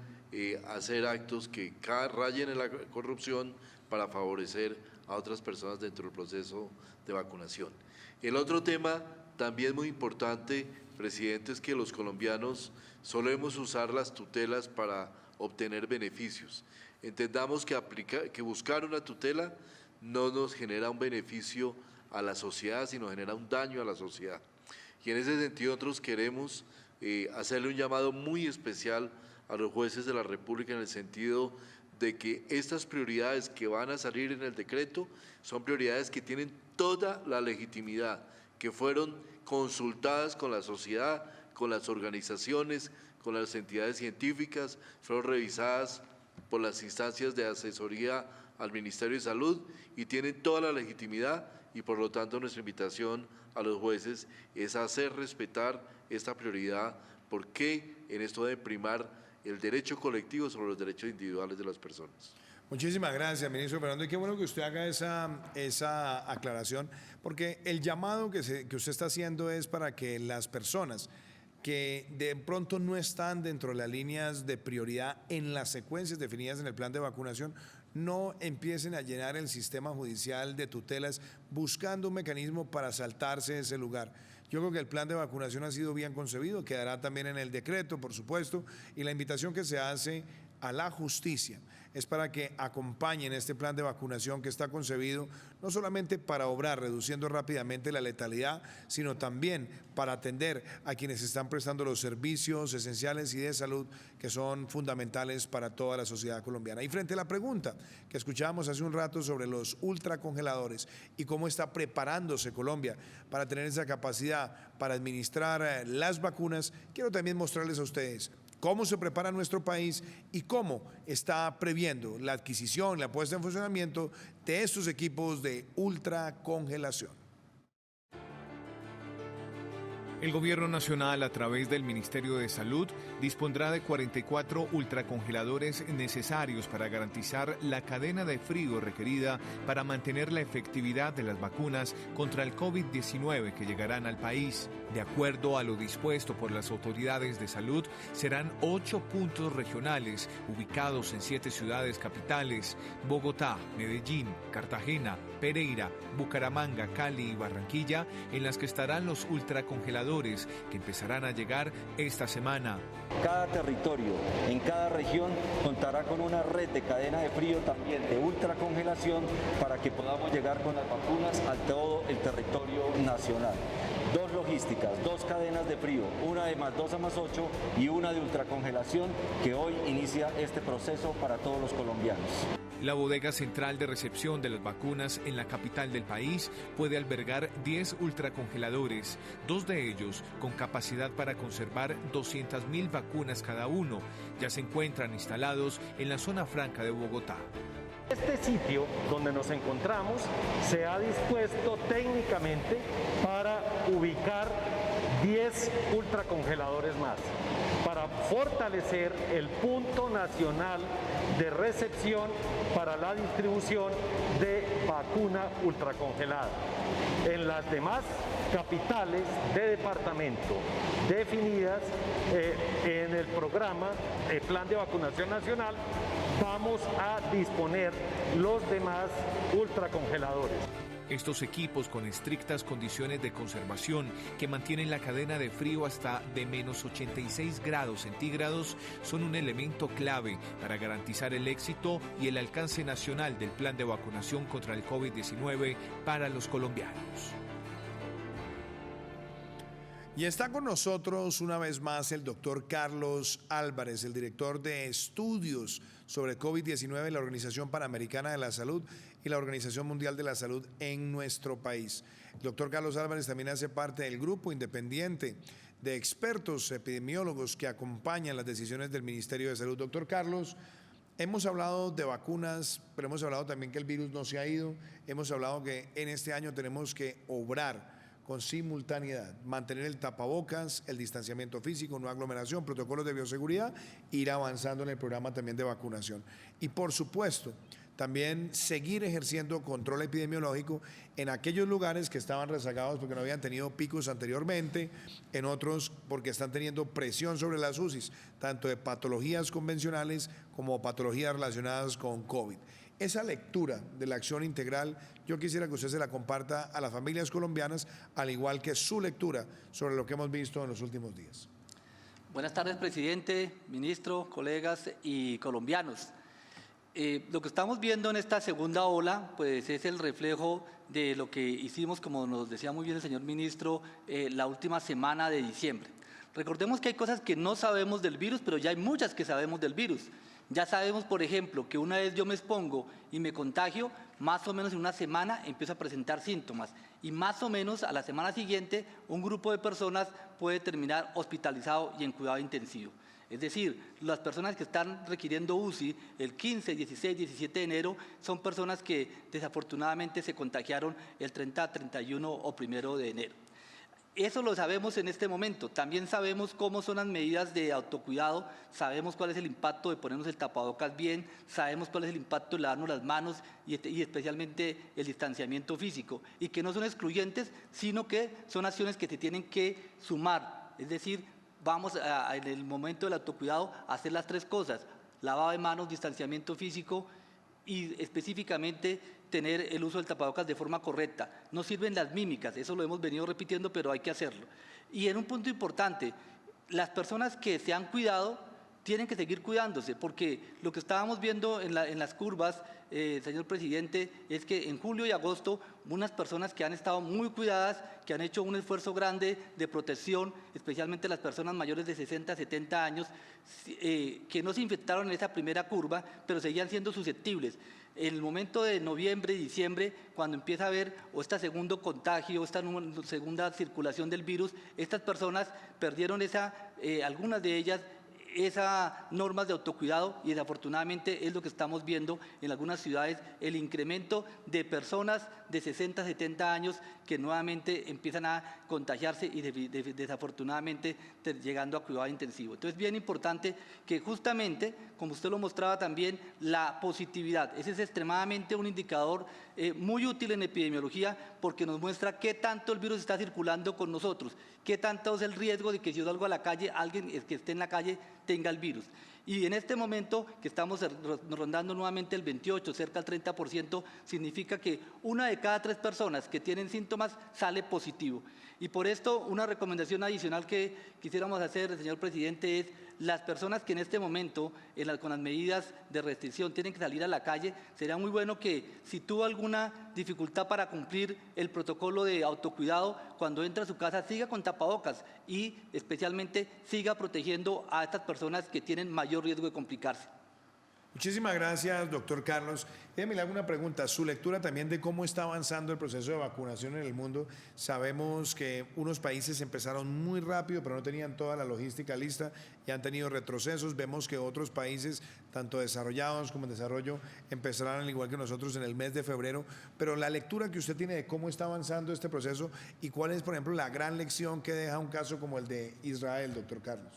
hacer actos que rayen en la corrupción para favorecer a otras personas dentro del proceso de vacunación. El otro tema también muy importante, presidente, es que los colombianos solemos usar las tutelas para obtener beneficios. Entendamos que buscar una tutela no nos genera un beneficio a la sociedad, sino genera un daño a la sociedad. Y en ese sentido nosotros queremos hacerle un llamado muy especial a los jueces de la República en el sentido de que estas prioridades que van a salir en el decreto son prioridades que tienen toda la legitimidad, que fueron consultadas con la sociedad, con las organizaciones, con las entidades científicas, fueron revisadas por las instancias de asesoría al Ministerio de Salud y tienen toda la legitimidad y por lo tanto nuestra invitación a los jueces es hacer respetar esta prioridad porque en esto debe primar el derecho colectivo sobre los derechos individuales de las personas. Muchísimas gracias, ministro Fernando. Y qué bueno que usted haga esa aclaración, porque el llamado que usted está haciendo es para que las personas que de pronto no están dentro de las líneas de prioridad en las secuencias definidas en el plan de vacunación, no empiecen a llenar el sistema judicial de tutelas buscando un mecanismo para saltarse ese lugar. Yo creo que el plan de vacunación ha sido bien concebido, quedará también en el decreto, por supuesto, y la invitación que se hace a la justicia es para que acompañen este plan de vacunación que está concebido no solamente para obrar reduciendo rápidamente la letalidad, sino también para atender a quienes están prestando los servicios esenciales y de salud que son fundamentales para toda la sociedad colombiana. Y frente a la pregunta que escuchábamos hace un rato sobre los ultracongeladores y cómo está preparándose Colombia para tener esa capacidad para administrar las vacunas, quiero también mostrarles a ustedes cómo se prepara nuestro país y cómo está previendo la adquisición, la puesta en funcionamiento de estos equipos de ultracongelación. El Gobierno Nacional, a través del Ministerio de Salud, dispondrá de 44 ultracongeladores necesarios para garantizar la cadena de frío requerida para mantener la efectividad de las vacunas contra el COVID-19 que llegarán al país. De acuerdo a lo dispuesto por las autoridades de salud, serán 8 puntos regionales ubicados en 7 ciudades capitales: Bogotá, Medellín, Cartagena, Pereira, Bucaramanga, Cali y Barranquilla, en las que estarán los ultracongeladores que empezarán a llegar esta semana. Cada territorio, en cada región, contará con una red de cadena de frío también de ultracongelación para que podamos llegar con las vacunas a todo el territorio nacional. 2 logísticas, 2 cadenas de frío, una de +2 a +8 y una de ultracongelación que hoy inicia este proceso para todos los colombianos. La bodega central de recepción de las vacunas en la capital del país puede albergar 10 ultracongeladores, 2 de ellos con capacidad para conservar 200.000 vacunas cada uno. Ya se encuentran instalados en la zona franca de Bogotá. Este sitio donde nos encontramos se ha dispuesto técnicamente para ubicar 10 ultracongeladores más, para fortalecer el punto nacional de recepción para la distribución de vacuna ultracongelada. En las demás capitales de departamento definidas en el programa, el Plan de Vacunación Nacional, vamos a disponer los demás ultracongeladores. Estos equipos con estrictas condiciones de conservación que mantienen la cadena de frío hasta de -86 grados centígrados son un elemento clave para garantizar el éxito y el alcance nacional del plan de vacunación contra el COVID-19 para los colombianos. Y está con nosotros una vez más el doctor Carlos Álvarez, el director de estudios sobre COVID-19 de la Organización Panamericana de la Salud y la Organización Mundial de la Salud en nuestro país. El doctor Carlos Álvarez también hace parte del grupo independiente de expertos epidemiólogos que acompañan las decisiones del Ministerio de Salud. Doctor Carlos, hemos hablado de vacunas, pero hemos hablado también que el virus no se ha ido. Hemos hablado que en este año tenemos que obrar con simultaneidad, mantener el tapabocas, el distanciamiento físico, no aglomeración, protocolos de bioseguridad, ir avanzando en el programa también de vacunación. Y por supuesto, también seguir ejerciendo control epidemiológico en aquellos lugares que estaban rezagados porque no habían tenido picos anteriormente, en otros porque están teniendo presión sobre las UCIs, tanto de patologías convencionales como patologías relacionadas con COVID. Esa lectura de la acción integral, yo quisiera que usted se la comparta a las familias colombianas, al igual que su lectura sobre lo que hemos visto en los últimos días. Buenas tardes, presidente, ministro, colegas y colombianos. Lo que estamos viendo en esta segunda ola, pues es el reflejo de lo que hicimos, como nos decía muy bien el señor ministro, la última semana de diciembre. Recordemos que hay cosas que no sabemos del virus, pero ya hay muchas que sabemos del virus. Ya sabemos, por ejemplo, que una vez yo me expongo y me contagio, más o menos en una semana empiezo a presentar síntomas y más o menos a la semana siguiente un grupo de personas puede terminar hospitalizado y en cuidado intensivo. Es decir, las personas que están requiriendo UCI el 15, 16, 17 de enero son personas que desafortunadamente se contagiaron el 30, 31 o 1 de enero. Eso lo sabemos en este momento. También sabemos cómo son las medidas de autocuidado, sabemos cuál es el impacto de ponernos el tapabocas bien, sabemos cuál es el impacto de lavarnos las manos y especialmente el distanciamiento físico, y que no son excluyentes, sino que son acciones que se tienen que sumar. Es decir, vamos en el momento del autocuidado a hacer las 3 cosas: lavado de manos, distanciamiento físico y específicamente tener el uso del tapabocas de forma correcta. No sirven las mímicas, eso lo hemos venido repitiendo, pero hay que hacerlo. Y en un punto importante, las personas que se han cuidado tienen que seguir cuidándose, porque lo que estábamos viendo en las curvas, señor presidente, es que en julio y agosto unas personas que han estado muy cuidadas, que han hecho un esfuerzo grande de protección, especialmente las personas mayores de 60, 70 años, que no se infectaron en esa primera curva, pero seguían siendo susceptibles. En el momento de noviembre y diciembre, cuando empieza a haber este segundo contagio, esta segunda circulación del virus, estas personas perdieron algunas de ellas esas normas de autocuidado y desafortunadamente es lo que estamos viendo en algunas ciudades, el incremento de personas de 60, 70 años que nuevamente empiezan a contagiarse y desafortunadamente llegando a cuidado intensivo. Entonces, bien importante que justamente, como usted lo mostraba también, la positividad, ese es extremadamente un indicador muy útil en epidemiología porque nos muestra qué tanto el virus está circulando con nosotros, qué tanto es el riesgo de que si yo salgo a la calle, alguien que esté en la calle tenga el virus. Y en este momento que estamos rondando nuevamente el 28, cerca del 30%, significa que 1 de cada 3 personas que tienen síntomas sale positivo. Y por esto una recomendación adicional que quisiéramos hacer, señor presidente, es las personas que en este momento, con las medidas de restricción, tienen que salir a la calle, sería muy bueno que si tuvo alguna dificultad para cumplir el protocolo de autocuidado, cuando entra a su casa siga con tapabocas y especialmente siga protegiendo a estas personas que tienen mayor riesgo de complicarse. Muchísimas gracias, doctor Carlos. Déjeme le hago una pregunta, su lectura también de cómo está avanzando el proceso de vacunación en el mundo. Sabemos que unos países empezaron muy rápido, pero no tenían toda la logística lista y han tenido retrocesos. Vemos que otros países, tanto desarrollados como en desarrollo, empezarán al igual que nosotros en el mes de febrero. Pero la lectura que usted tiene de cómo está avanzando este proceso y cuál es, por ejemplo, la gran lección que deja un caso como el de Israel, doctor Carlos.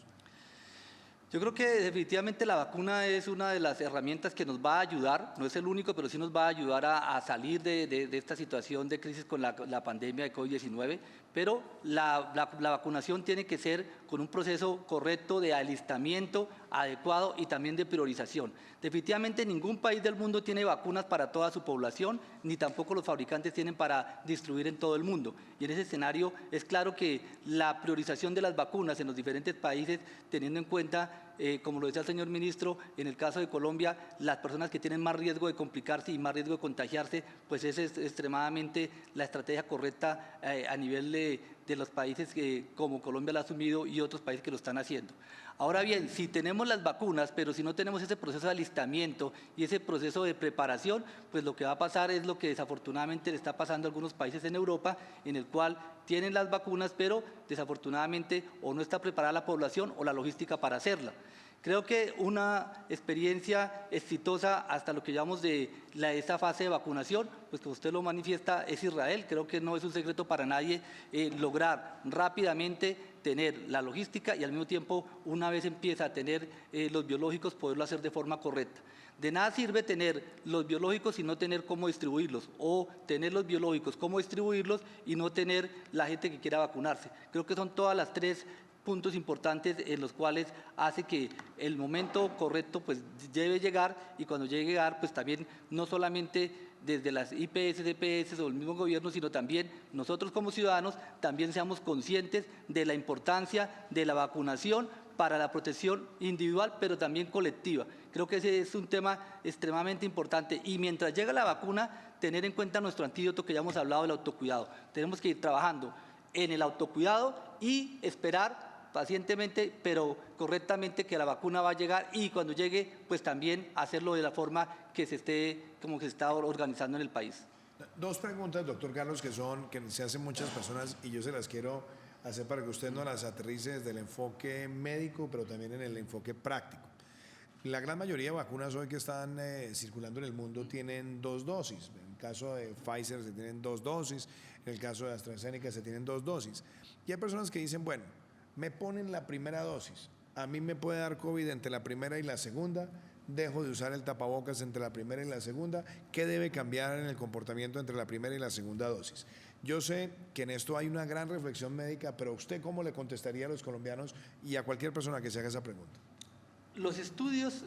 Yo creo que definitivamente la vacuna es una de las herramientas que nos va a ayudar, no es el único, pero sí nos va a ayudar a salir de esta situación de crisis con la pandemia de COVID-19, pero la vacunación tiene que ser con un proceso correcto de alistamiento adecuado y también de priorización. Definitivamente ningún país del mundo tiene vacunas para toda su población, ni tampoco los fabricantes tienen para distribuir en todo el mundo. Y en ese escenario es claro que la priorización de las vacunas en los diferentes países, teniendo en cuenta, como lo decía el señor ministro, en el caso de Colombia, las personas que tienen más riesgo de complicarse y más riesgo de contagiarse, pues esa es extremadamente la estrategia correcta a nivel de los países que como Colombia la ha asumido y otros países que lo están haciendo. Ahora bien, si tenemos las vacunas, pero si no tenemos ese proceso de alistamiento y ese proceso de preparación, pues lo que va a pasar es lo que desafortunadamente le está pasando a algunos países en Europa, en el cual tienen las vacunas, pero desafortunadamente o no está preparada la población o la logística para hacerla. Creo que una experiencia exitosa hasta lo que llamamos de esta fase de vacunación, pues como usted lo manifiesta, es Israel. Creo que no es un secreto para nadie lograr rápidamente tener la logística y al mismo tiempo, una vez empieza a tener los biológicos, poderlo hacer de forma correcta. De nada sirve tener los biológicos y no tener cómo distribuirlos, o tener los biológicos, cómo distribuirlos y no tener la gente que quiera vacunarse. Creo que son todas las 3 puntos importantes en los cuales hace que el momento correcto pues debe llegar y cuando llegue a llegar pues también no solamente desde las IPS, DPS o el mismo gobierno, sino también nosotros como ciudadanos también seamos conscientes de la importancia de la vacunación para la protección individual, pero también colectiva. Creo que ese es un tema extremadamente importante y mientras llega la vacuna, tener en cuenta nuestro antídoto que ya hemos hablado del autocuidado. Tenemos que ir trabajando en el autocuidado y esperar pacientemente, pero correctamente que la vacuna va a llegar y cuando llegue, pues también hacerlo de la forma que se está organizando en el país. 2 preguntas, doctor Carlos, que se hacen muchas personas y yo se las quiero hacer para que usted nos las aterrice desde el enfoque médico, pero también en el enfoque práctico. La gran mayoría de vacunas hoy que están circulando en el mundo tienen 2 dosis. En el caso de Pfizer se tienen 2 dosis, en el caso de AstraZeneca se tienen 2 dosis. Y hay personas que dicen, bueno, me ponen la primera dosis, a mí me puede dar COVID entre la primera y la segunda, dejo de usar el tapabocas entre la primera y la segunda, ¿qué debe cambiar en el comportamiento entre la primera y la segunda dosis? Yo sé que en esto hay una gran reflexión médica, pero ¿usted cómo le contestaría a los colombianos y a cualquier persona que se haga esa pregunta? Los estudios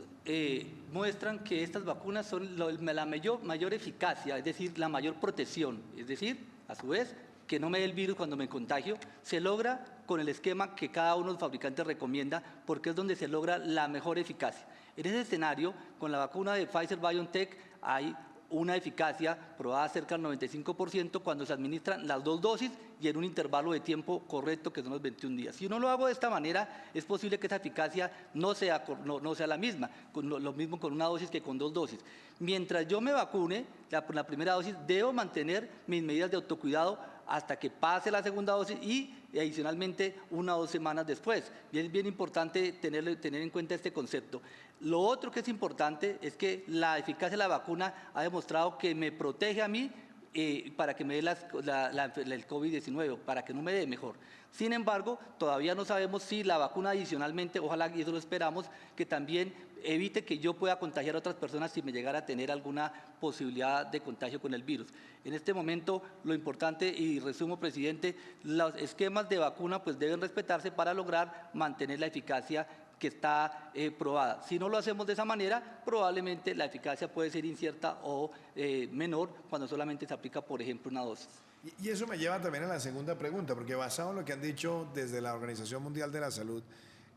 muestran que estas vacunas son la mayor eficacia, es decir, la mayor protección, es decir, a su vez, que no me dé el virus cuando me contagio, se logra con el esquema que cada uno de los fabricantes recomienda, porque es donde se logra la mejor eficacia. En ese escenario, con la vacuna de Pfizer-BioNTech hay una eficacia probada cerca del 95% cuando se administran las 2 dosis y en un intervalo de tiempo correcto que son los 21 días. Si uno lo hago de esta manera, es posible que esa eficacia no sea la misma, lo mismo con una dosis que con 2 dosis. Mientras yo me vacune, la primera dosis, debo mantener mis medidas de autocuidado hasta que pase la segunda dosis y adicionalmente 1 o 2 semanas después. Y es bien importante tener en cuenta este concepto. Lo otro que es importante es que la eficacia de la vacuna ha demostrado que me protege a mí para que me dé el COVID-19, para que no me dé mejor. Sin embargo, todavía no sabemos si la vacuna adicionalmente, ojalá y eso lo esperamos, que también evite que yo pueda contagiar a otras personas si me llegara a tener alguna posibilidad de contagio con el virus. En este momento, lo importante, y resumo, presidente, los esquemas de vacuna pues deben respetarse para lograr mantener la eficacia que está probada. Si no lo hacemos de esa manera, probablemente la eficacia puede ser incierta o menor cuando solamente se aplica, por ejemplo, una dosis. Y eso me lleva también a la segunda pregunta, porque basado en lo que han dicho desde la Organización Mundial de la Salud,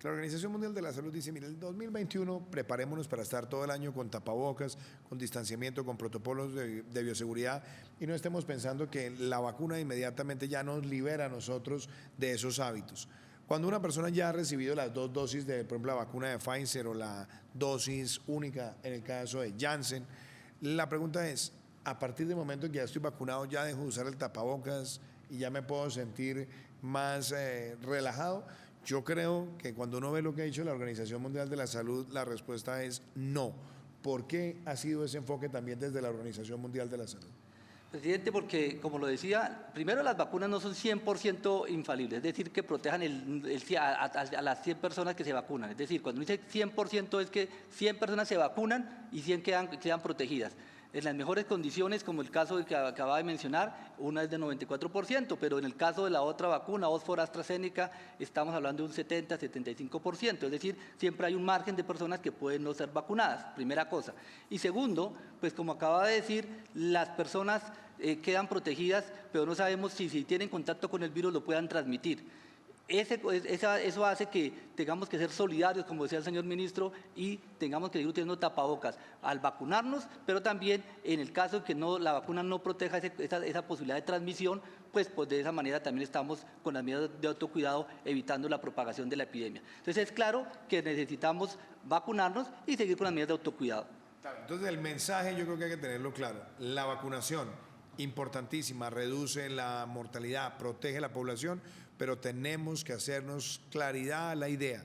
la Organización Mundial de la Salud dice, mire, el 2021 preparémonos para estar todo el año con tapabocas, con distanciamiento, con protocolos de bioseguridad y no estemos pensando que la vacuna inmediatamente ya nos libera a nosotros de esos hábitos. Cuando una persona ya ha recibido las 2 dosis de, por ejemplo, la vacuna de Pfizer o la dosis única en el caso de Janssen, la pregunta es, a partir del momento que ya estoy vacunado, ¿ya dejo de usar el tapabocas y ya me puedo sentir más relajado? Yo creo que cuando uno ve lo que ha dicho la Organización Mundial de la Salud, la respuesta es no. ¿Por qué ha sido ese enfoque también desde la Organización Mundial de la Salud? Presidente, porque como lo decía, primero las vacunas no son 100% infalibles, es decir, que protejan a las 100 personas que se vacunan. Es decir, cuando dice 100% es que 100 personas se vacunan y 100 quedan protegidas. En las mejores condiciones, como el caso que acababa de mencionar, una es de 94%, pero en el caso de la otra vacuna, Oxford AstraZeneca, estamos hablando de un 70-75%, es decir, siempre hay un margen de personas que pueden no ser vacunadas, primera cosa. Y segundo, pues como acaba de decir, las personas quedan protegidas, pero no sabemos si tienen contacto con el virus lo puedan transmitir. Eso hace que tengamos que ser solidarios, como decía el señor ministro, y tengamos que seguir teniendo tapabocas al vacunarnos, pero también en el caso de que la vacuna no proteja esa posibilidad de transmisión, pues de esa manera también estamos con las medidas de autocuidado evitando la propagación de la epidemia. Entonces es claro que necesitamos vacunarnos y seguir con las medidas de autocuidado. Entonces el mensaje yo creo que hay que tenerlo claro. La vacunación, importantísima, reduce la mortalidad, protege la población, pero tenemos que hacernos claridad a la idea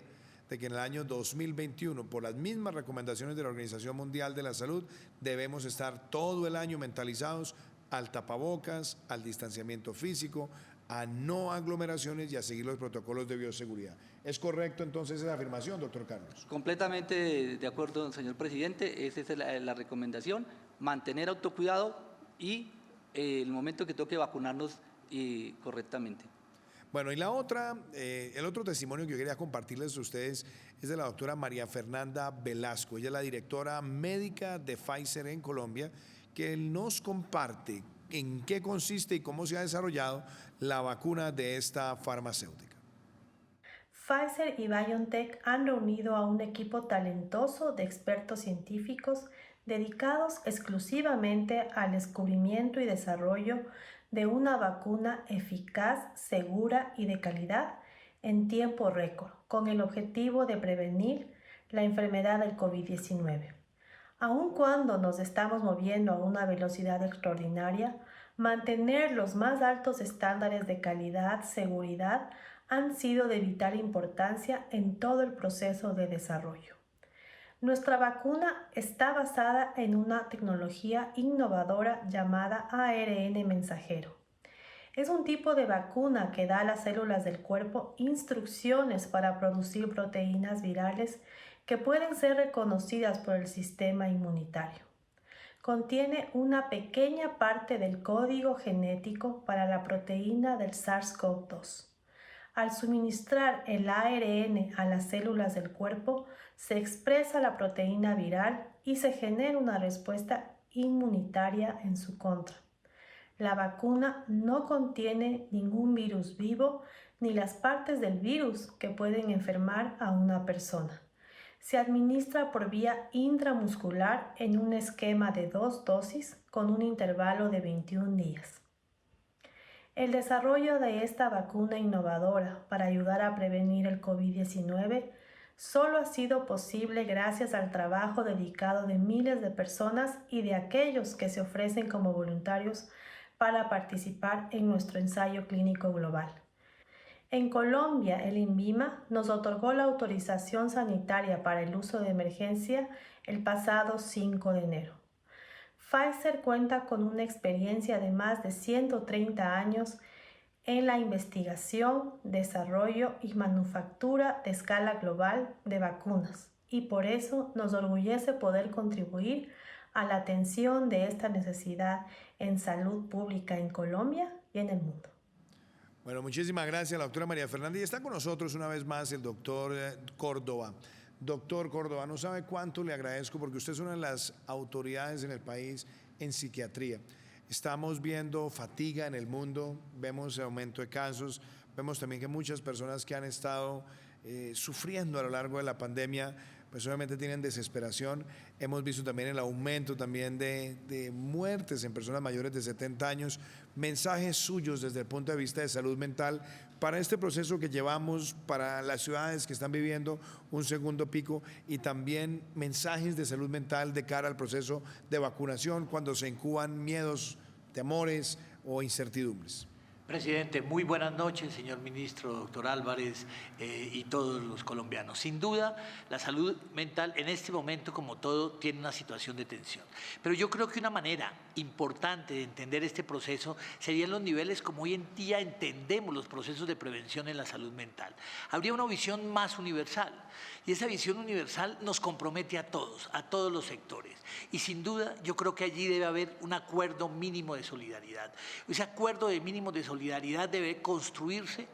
de que en el año 2021, por las mismas recomendaciones de la Organización Mundial de la Salud, debemos estar todo el año mentalizados al tapabocas, al distanciamiento físico, a no aglomeraciones y a seguir los protocolos de bioseguridad. ¿Es correcto entonces esa afirmación, doctor Carlos? Completamente de acuerdo, señor presidente. Esa es la recomendación, mantener autocuidado y el momento que toque vacunarnos correctamente. Bueno, y el otro testimonio que yo quería compartirles a ustedes es de la doctora María Fernanda Velasco. Ella es la directora médica de Pfizer en Colombia, que nos comparte en qué consiste y cómo se ha desarrollado la vacuna de esta farmacéutica. Pfizer y BioNTech han reunido a un equipo talentoso de expertos científicos dedicados exclusivamente al descubrimiento y desarrollo de una vacuna eficaz, segura y de calidad en tiempo récord, con el objetivo de prevenir la enfermedad del COVID-19. Aun cuando nos estamos moviendo a una velocidad extraordinaria, mantener los más altos estándares de calidad, seguridad, han sido de vital importancia en todo el proceso de desarrollo. Nuestra vacuna está basada en una tecnología innovadora llamada ARN mensajero. Es un tipo de vacuna que da a las células del cuerpo instrucciones para producir proteínas virales que pueden ser reconocidas por el sistema inmunitario. Contiene una pequeña parte del código genético para la proteína del SARS-CoV-2. Al suministrar el ARN a las células del cuerpo, se expresa la proteína viral y se genera una respuesta inmunitaria en su contra. La vacuna no contiene ningún virus vivo ni las partes del virus que pueden enfermar a una persona. Se administra por vía intramuscular en un esquema de 2 dosis con un intervalo de 21 días. El desarrollo de esta vacuna innovadora para ayudar a prevenir el COVID-19 solo ha sido posible gracias al trabajo dedicado de miles de personas y de aquellos que se ofrecen como voluntarios para participar en nuestro ensayo clínico global. En Colombia, el INVIMA nos otorgó la autorización sanitaria para el uso de emergencia el pasado 5 de enero. Pfizer cuenta con una experiencia de más de 130 años en la investigación, desarrollo y manufactura de escala global de vacunas, y por eso nos orgullece poder contribuir a la atención de esta necesidad en salud pública en Colombia y en el mundo. Bueno, muchísimas gracias, la doctora María Fernanda. Y está con nosotros una vez más el doctor Córdoba. Doctor Córdoba, no sabe cuánto le agradezco porque usted es una de las autoridades en el país en psiquiatría. Estamos viendo fatiga en el mundo, vemos aumento de casos, vemos también que muchas personas que han estado sufriendo a lo largo de la pandemia, pues obviamente tienen desesperación. Hemos visto también el aumento también de muertes en personas mayores de 70 años. Mensajes suyos desde el punto de vista de salud mental para este proceso que llevamos, para las ciudades que están viviendo un segundo pico, y también mensajes de salud mental de cara al proceso de vacunación cuando se incuban miedos, temores o incertidumbres. Presidente, muy buenas noches, señor ministro, doctor Álvarez y todos los colombianos. Sin duda, la salud mental en este momento, como todo, tiene una situación de tensión. Pero yo creo que una manera importante de entender este proceso serían los niveles como hoy en día entendemos los procesos de prevención en la salud mental. Habría una visión más universal, y esa visión universal nos compromete a todos los sectores. Y sin duda, yo creo que allí debe haber un acuerdo mínimo de solidaridad. Ese acuerdo de mínimo de solidaridad debe construirse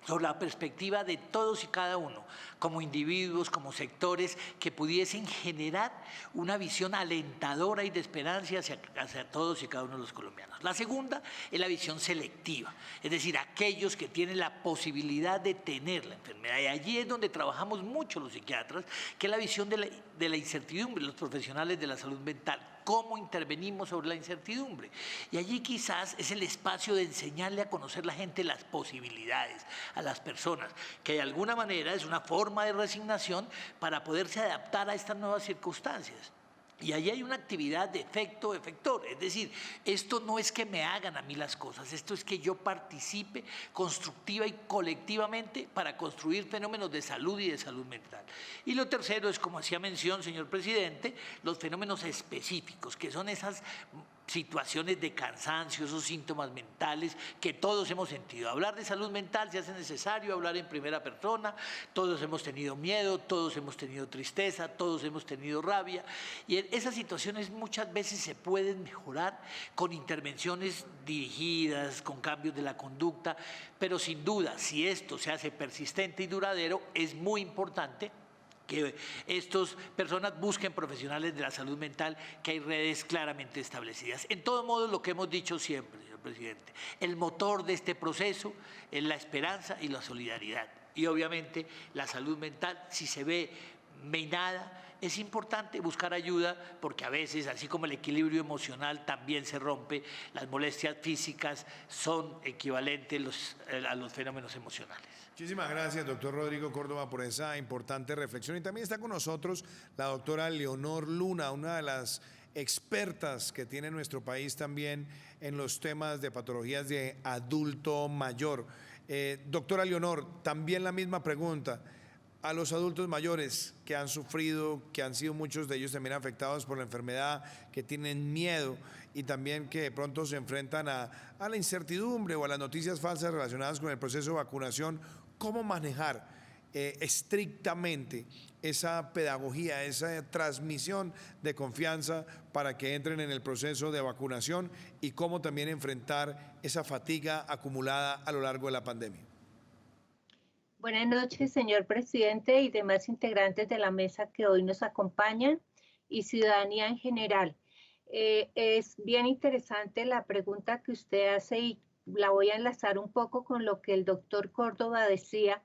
sobre la perspectiva de todos y cada uno, como individuos, como sectores, que pudiesen generar una visión alentadora y de esperanza hacia todos y cada uno de los colombianos. La segunda es la visión selectiva, es decir, aquellos que tienen la posibilidad de tener la enfermedad. Y allí es donde trabajamos mucho los psiquiatras, que es la visión de la incertidumbre, los profesionales de la salud mental. ¿Cómo intervenimos sobre la incertidumbre? Y allí quizás es el espacio de enseñarle a conocer a la gente las posibilidades, a las personas, que de alguna manera es una forma de resignación para poderse adaptar a estas nuevas circunstancias. Y allí hay una actividad de efecto-efector, es decir, esto no es que me hagan a mí las cosas, esto es que yo participe constructiva y colectivamente para construir fenómenos de salud y de salud mental. Y lo tercero es, como hacía mención, señor presidente, los fenómenos específicos, que son esas situaciones de cansancio, esos síntomas mentales que todos hemos sentido. Hablar de salud mental se hace necesario hablar en primera persona, todos hemos tenido miedo, todos hemos tenido tristeza, todos hemos tenido rabia, y esas situaciones muchas veces se pueden mejorar con intervenciones dirigidas, con cambios de la conducta, pero sin duda, si esto se hace persistente y duradero, es muy importante que estas personas busquen profesionales de la salud mental, que hay redes claramente establecidas. En todo modo, lo que hemos dicho siempre, señor presidente, el motor de este proceso es la esperanza y la solidaridad. Y obviamente la salud mental, si se ve minada, es importante buscar ayuda, porque a veces, así como el equilibrio emocional también se rompe, las molestias físicas son equivalentes a los fenómenos emocionales. Muchísimas gracias, doctor Rodrigo Córdoba, por esa importante reflexión. Y también está con nosotros la doctora Leonor Luna, una de las expertas que tiene nuestro país también en los temas de patologías de adulto mayor. Doctora Leonor, también la misma pregunta. A los adultos mayores que han sufrido, que han sido muchos de ellos también afectados por la enfermedad, que tienen miedo y también que de pronto se enfrentan a la incertidumbre o a las noticias falsas relacionadas con el proceso de vacunación, ¿cómo manejar estrictamente esa pedagogía, esa transmisión de confianza para que entren en el proceso de vacunación, y cómo también enfrentar esa fatiga acumulada a lo largo de la pandemia? Buenas noches, señor presidente y demás integrantes de la mesa que hoy nos acompañan y ciudadanía en general. Es bien interesante la pregunta que usted hace y la voy a enlazar un poco con lo que el doctor Córdoba decía.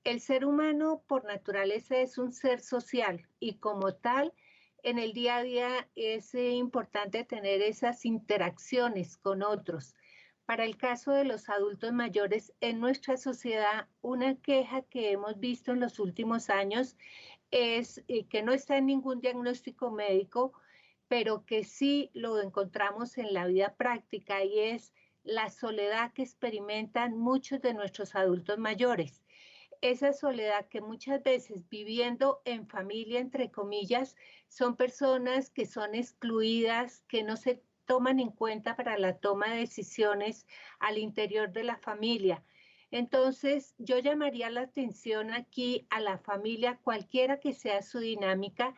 El ser humano por naturaleza es un ser social y como tal en el día a día es importante tener esas interacciones con otros. Para el caso de los adultos mayores en nuestra sociedad, una queja que hemos visto en los últimos años es que no está en ningún diagnóstico médico, pero que sí lo encontramos en la vida práctica, y es la soledad que experimentan muchos de nuestros adultos mayores. Esa soledad que muchas veces, viviendo en familia, entre comillas, son personas que son excluidas, que no se toman en cuenta para la toma de decisiones al interior de la familia. Entonces, yo llamaría la atención aquí a la familia, cualquiera que sea su dinámica,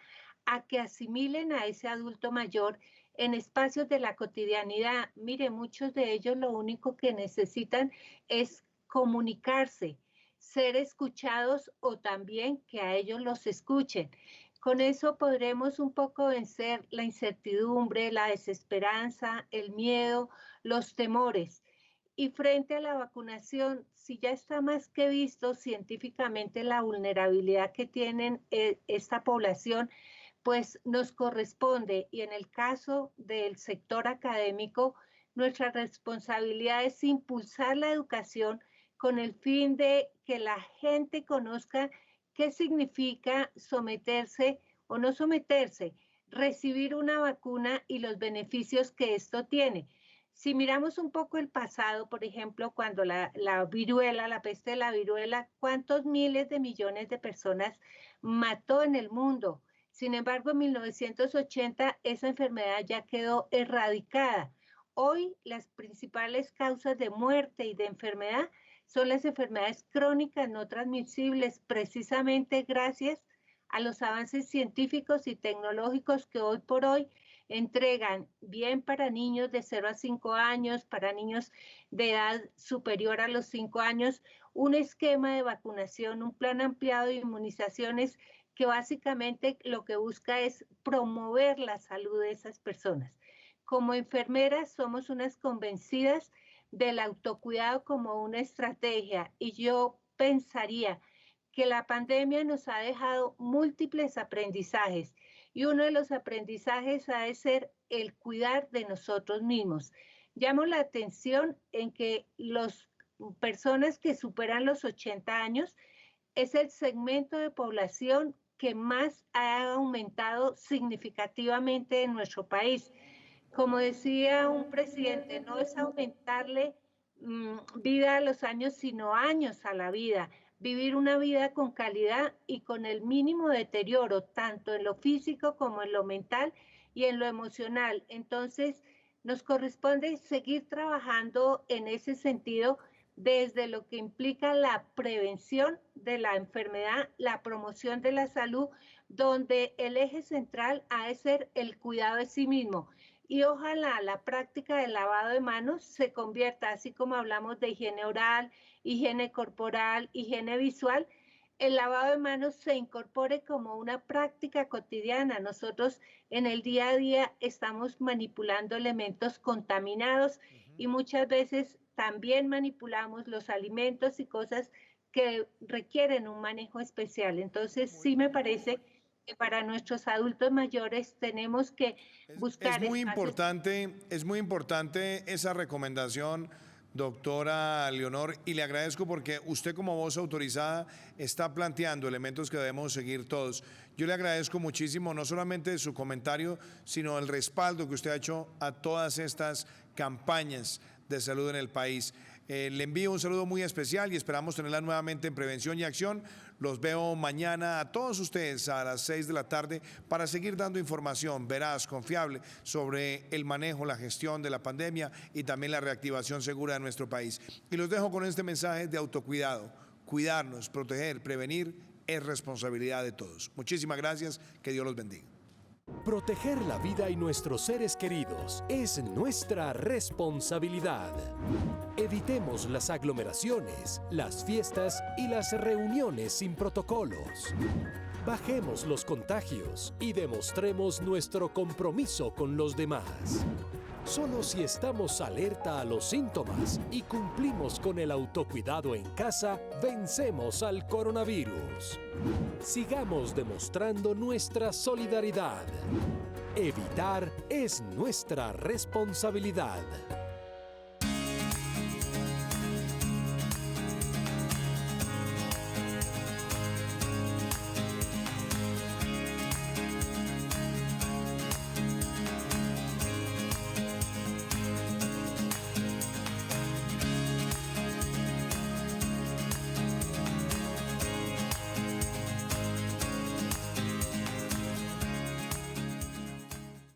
a que asimilen a ese adulto mayor en espacios de la cotidianidad. Mire, muchos de ellos lo único que necesitan es comunicarse, ser escuchados, o también que a ellos los escuchen. Con eso podremos un poco vencer la incertidumbre, la desesperanza, el miedo, los temores. Y frente a la vacunación, si ya está más que visto científicamente la vulnerabilidad que tienen esta población, pues nos corresponde, y en el caso del sector académico, nuestra responsabilidad es impulsar la educación con el fin de que la gente conozca qué significa someterse o no someterse, recibir una vacuna y los beneficios que esto tiene. Si miramos un poco el pasado, por ejemplo, cuando la viruela, la peste de la viruela, ¿cuántos miles de millones de personas mató en el mundo? Sin embargo, en 1980 esa enfermedad ya quedó erradicada. Hoy las principales causas de muerte y de enfermedad son las enfermedades crónicas no transmisibles, precisamente gracias a los avances científicos y tecnológicos que hoy por hoy entregan, bien para niños de 0 a 5 años, para niños de edad superior a los 5 años, un esquema de vacunación, un plan ampliado de inmunizaciones que básicamente lo que busca es promover la salud de esas personas. Como enfermeras somos unas convencidas del autocuidado como una estrategia, y yo pensaría que la pandemia nos ha dejado múltiples aprendizajes, y uno de los aprendizajes ha de ser el cuidar de nosotros mismos. Llamo la atención en que las personas que superan los 80 años es el segmento de población que más ha aumentado significativamente en nuestro país. Como decía un presidente, no es aumentarle vida a los años, sino años a la vida. Vivir una vida con calidad y con el mínimo deterioro, tanto en lo físico como en lo mental y en lo emocional. Entonces, nos corresponde seguir trabajando en ese sentido, desde lo que implica la prevención de la enfermedad, la promoción de la salud, donde el eje central ha de ser el cuidado de sí mismo. Y ojalá la práctica del lavado de manos se convierta, así como hablamos de higiene oral, higiene corporal, higiene visual, el lavado de manos se incorpore como una práctica cotidiana. Nosotros en el día a día estamos manipulando elementos contaminados y muchas veces también manipulamos los alimentos y cosas que requieren un manejo especial. Entonces sí me parece que para nuestros adultos mayores tenemos que buscar... Es muy importante esa recomendación, doctora Leonor, y le agradezco porque usted como voz autorizada está planteando elementos que debemos seguir todos. Yo le agradezco muchísimo no solamente su comentario, sino el respaldo que usted ha hecho a todas estas campañas de salud en el país. Le envío un saludo muy especial y esperamos tenerla nuevamente en Prevención y Acción. Los veo mañana a todos ustedes a las 6 de la tarde para seguir dando información veraz, confiable sobre el manejo, la gestión de la pandemia y también la reactivación segura de nuestro país. Y los dejo con este mensaje de autocuidado. Cuidarnos, proteger, prevenir es responsabilidad de todos. Muchísimas gracias, que Dios los bendiga. Proteger la vida y nuestros seres queridos es nuestra responsabilidad. Evitemos las aglomeraciones, las fiestas y las reuniones sin protocolos. Bajemos los contagios y demostremos nuestro compromiso con los demás. Solo si estamos alerta a los síntomas y cumplimos con el autocuidado en casa, vencemos al coronavirus. Sigamos demostrando nuestra solidaridad. Evitar es nuestra responsabilidad.